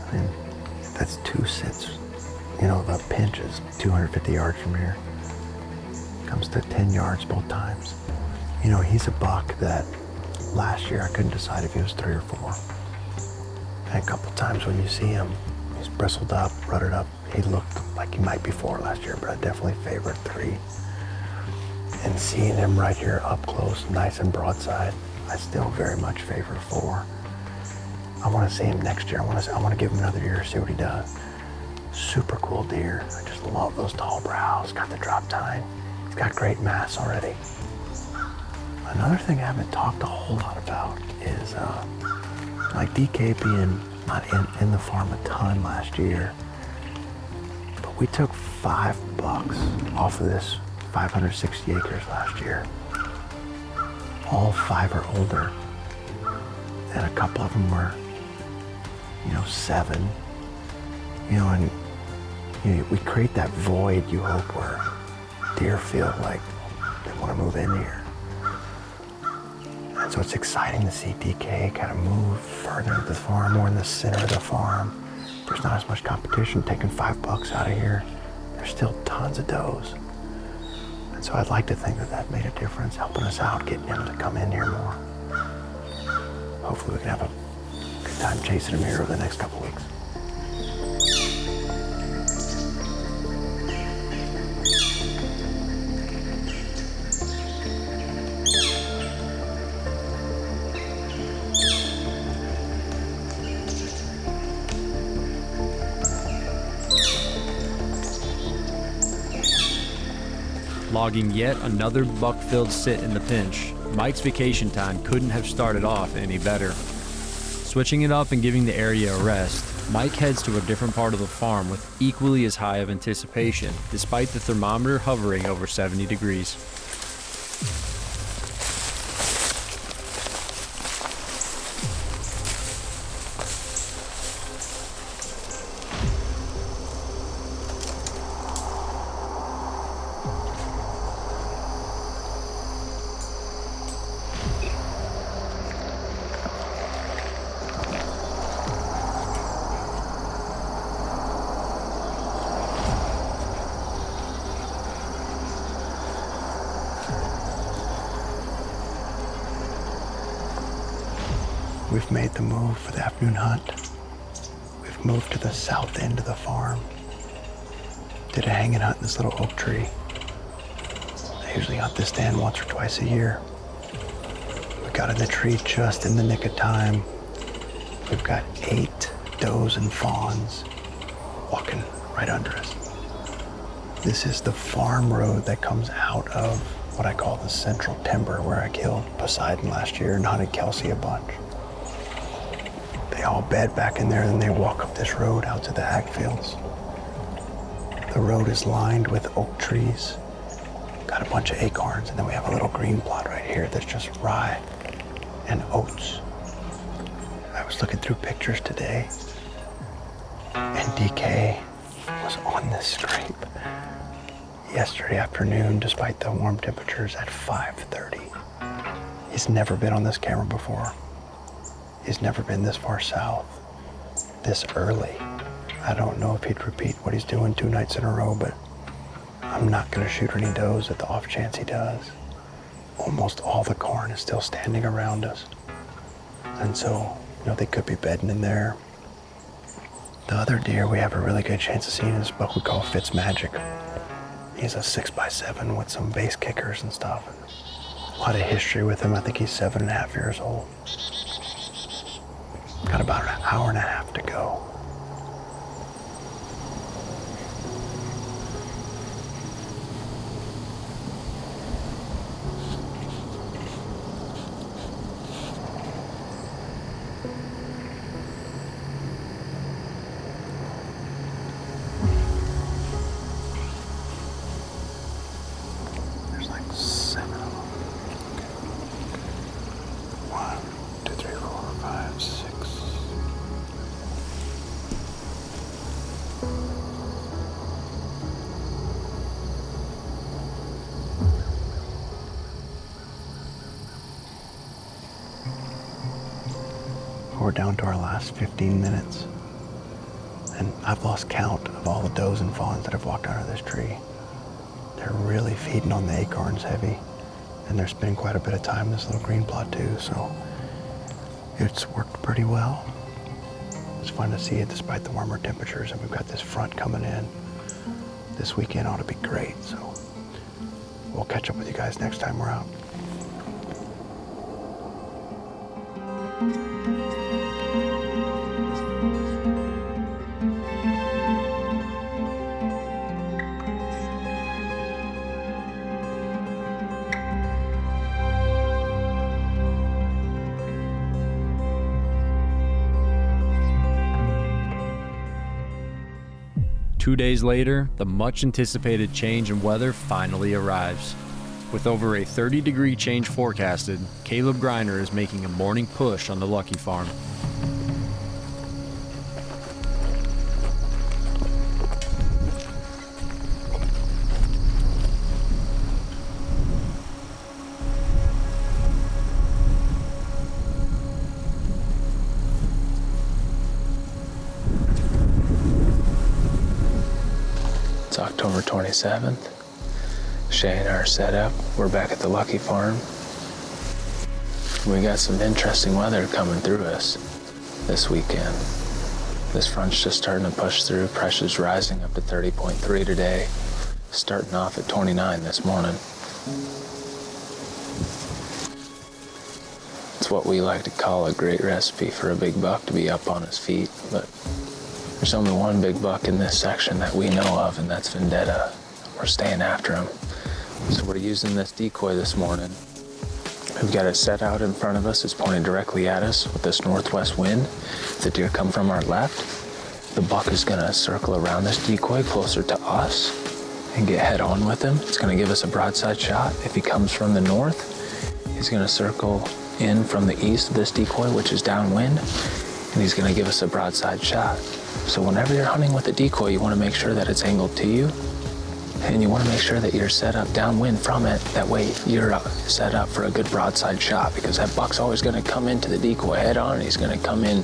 Speaker 2: I mean, that's 2 sits. The pinch is 250 yards from here. Comes to 10 yards both times. He's a buck that last year I couldn't decide if he was 3 or 4. And a couple times when you see him, he's bristled up, rutted up. He looked like he might be 4 last year, but I definitely favored 3. And seeing him right here up close, nice and broadside, I still very much favor 4. I want to see him next year. I want to give him another year, see what he does. Super cool deer. I just love those tall brows. Got the drop tine. He's got great mass already. Another thing I haven't talked a whole lot about is like DK being not in the farm a ton last year, but we took 5 bucks off of this 560 acres last year. All 5 are older, and a couple of them were 7, and we create that void, you hope, where deer feel like they want to move in here. And so it's exciting to see DK kind of move further into the farm, more in the center of the farm. There's not as much competition. Taking 5 bucks out of here, there's still tons of does. And so I'd like to think that made a difference, helping us out, getting him to come in here more. Hopefully we can have a good time chasing him here over the next couple weeks.
Speaker 1: Logging yet another buck-filled sit in the pinch, Mike's vacation time couldn't have started off any better. Switching it up and giving the area a rest, Mike heads to a different part of the farm with equally as high of anticipation, despite the thermometer hovering over 70 degrees.
Speaker 2: we've made the move for the afternoon hunt. We've moved to the south end of the farm. Did a hanging hunt in this little oak tree. I usually hunt this stand once or twice a year. We got in the tree just in the nick of time. We've got 8 does and fawns walking right under us. This is the farm road that comes out of what I call the central timber, where I killed Poseidon last year and hunted Kelsey a bunch. They all bed back in there, and then they walk up this road out to the ag fields. The road is lined with oak trees, got a bunch of acorns, and then we have a little green plot right here that's just rye and oats. I was looking through pictures today, and DK was on this scrape yesterday afternoon, despite the warm temperatures, at 5:30. He's never been on this camera before. He's never been this far south, this early. I don't know if he'd repeat what he's doing 2 nights in a row, but I'm not gonna shoot any does at the off chance he does. Almost all the corn is still standing around us. And so, they could be bedding in there. The other deer we have a really good chance of seeing is a buck we call Fitzmagic. He's a 6x7 with some base kickers and stuff. A lot of history with him. I think he's 7.5 years old. Got about an hour and a half to go. There's like 7 of them. 1, 2, 3, 4, 5, 6. We're down to our last 15 minutes. And I've lost count of all the does and fawns that have walked under this tree. They're really feeding on the acorns heavy. And they're spending quite a bit of time in this little green plot too, so it's worked pretty well. It's fun to see it despite the warmer temperatures, and we've got this front coming in. This weekend ought to be great, so we'll catch up with you guys next time we're out.
Speaker 1: 2 days later, the much-anticipated change in weather finally arrives. With over a 30-degree change forecasted, Caleb Griner is making a morning push on the Lucky Farm.
Speaker 7: It's October 27th. Shay and I are set up. We're back at the Lucky Farm. We got some interesting weather coming through us this weekend. This front's just starting to push through. Pressure's rising up to 30.3 today, starting off at 29 this morning. It's what we like to call a great recipe for a big buck to be up on his feet, but there's only one big buck in this section that we know of, and that's Vendetta. We're staying after him. So we're using this decoy this morning. We've got it set out in front of us. It's pointing directly at us with this northwest wind. If the deer come from our left, the buck is gonna circle around this decoy closer to us and get head on with him. It's gonna give us a broadside shot. If he comes from the north, he's gonna circle in from the east of this decoy, which is downwind, and he's gonna give us a broadside shot. So whenever you're hunting with a decoy, you wanna make sure that it's angled to you, and you want to make sure that you're set up downwind from it. That way you're set up for a good broadside shot, because that buck's always going to come into the decoy head on, and he's going to come in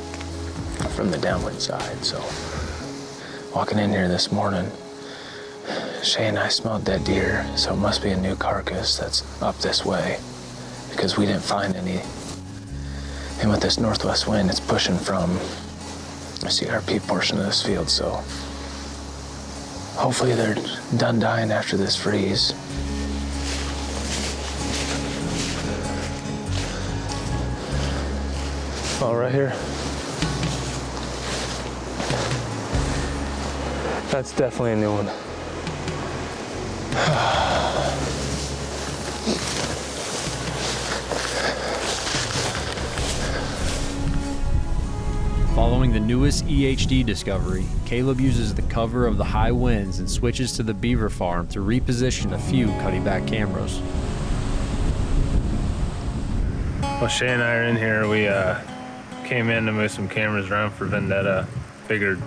Speaker 7: from the downwind side. So walking in here this morning, Shay and I smelled that deer, so it must be a new carcass that's up this way, because we didn't find any And with this northwest wind, it's pushing from the CRP portion of this field, so hopefully they're done dying after this freeze.
Speaker 9: Oh, right here. That's definitely a new one.
Speaker 1: Following the newest EHD discovery, Caleb uses the cover of the high winds and switches to the beaver farm to reposition a few cutting-back cameras.
Speaker 9: Well, Shay and I are in here. We came in to move some cameras around for Vendetta. Figured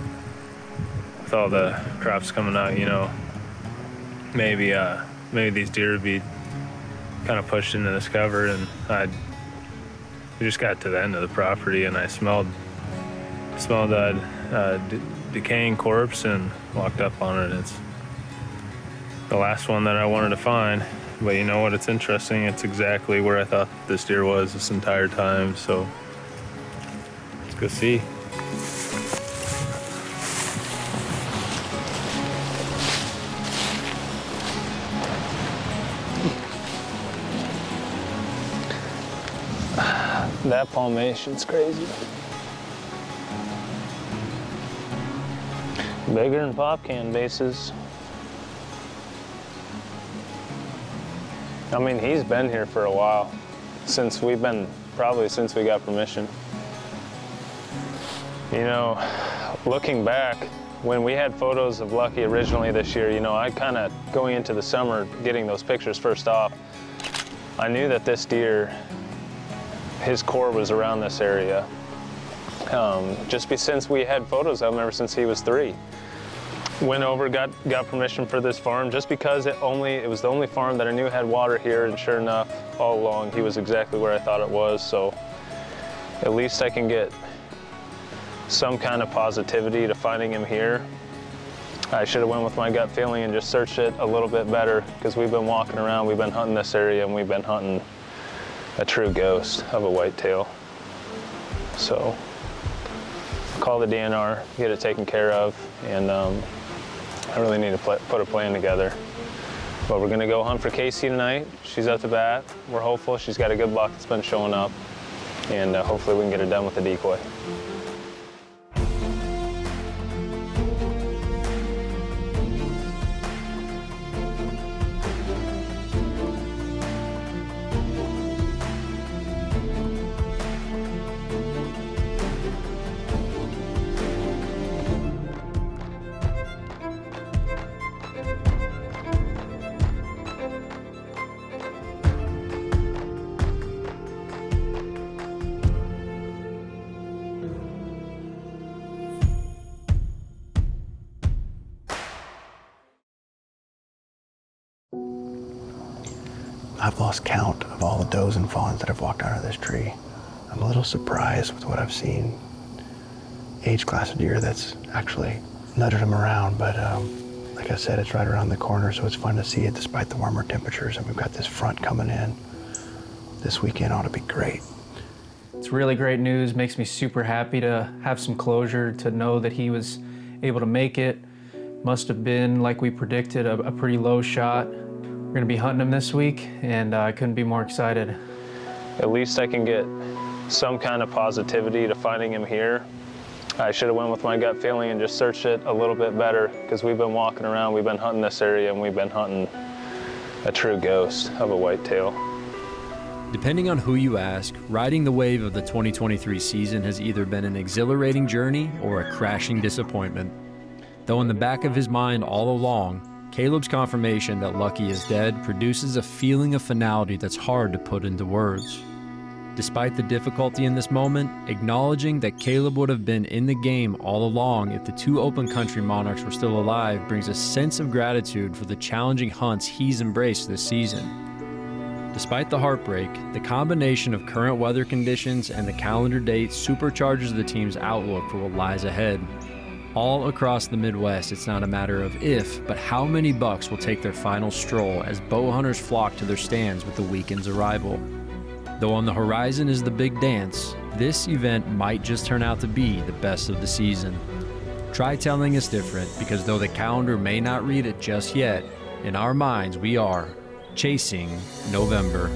Speaker 9: with all the crops coming out, you know, maybe these deer would be kind of pushed into this cover. And we just got to the end of the property, and I smelled a decaying corpse and walked up on it. It's the last one that I wanted to find. But you know what? It's interesting. It's exactly where I thought this deer was this entire time. So let's go see. That palmation's crazy. Bigger than pop can bases. I mean, he's been here for a while, probably since we got permission. You know, looking back, when we had photos of Lucky originally this year, you know, I kind of, going into the summer, getting those pictures first off, I knew that this deer, his core was around this area. Since we had photos of him ever since he was 3. Went over, got permission for this farm just because it was the only farm that I knew had water here, and sure enough, all along, he was exactly where I thought it was. So at least I can get some kind of positivity to finding him here. I should have went with my gut feeling and just searched it a little bit better, because we've been walking around, we've been hunting this area, and we've been hunting a true ghost of a whitetail. So call the DNR, get it taken care of, and I really need to put a plan together. But we're gonna go hunt for Casey tonight. She's up to bat. We're hopeful. She's got a good buck that's been showing up, and hopefully we can get her done with the decoy.
Speaker 2: I've lost count of all the does and fawns that have walked out of this tree. I'm a little surprised with what I've seen. Age class of deer that's actually nutted them around, but like I said, it's right around the corner, so it's fun to see it despite the warmer temperatures. And we've got this front coming in. This weekend ought to be great.
Speaker 17: It's really great news. Makes me super happy to have some closure, to know that he was able to make it. Must have been, like we predicted, a pretty low shot. We're gonna be hunting him this week, and I couldn't be more excited.
Speaker 9: At least I can get some kind of positivity to finding him here. I should have went with my gut feeling and just searched it a little bit better, because we've been walking around, we've been hunting this area, and we've been hunting a true ghost of a whitetail.
Speaker 1: Depending on who you ask, riding the wave of the 2023 season has either been an exhilarating journey or a crashing disappointment. Though in the back of his mind all along, Caleb's confirmation that Lucky is dead produces a feeling of finality that's hard to put into words. Despite the difficulty in this moment, acknowledging that Caleb would have been in the game all along if the 2 open country monarchs were still alive brings a sense of gratitude for the challenging hunts he's embraced this season. Despite the heartbreak, the combination of current weather conditions and the calendar date supercharges the team's outlook for what lies ahead. All across the Midwest, it's not a matter of if, but how many bucks will take their final stroll as bow hunters flock to their stands with the weekend's arrival. Though on the horizon is the big dance, this event might just turn out to be the best of the season. Try telling us different, because though the calendar may not read it just yet, in our minds we are chasing November.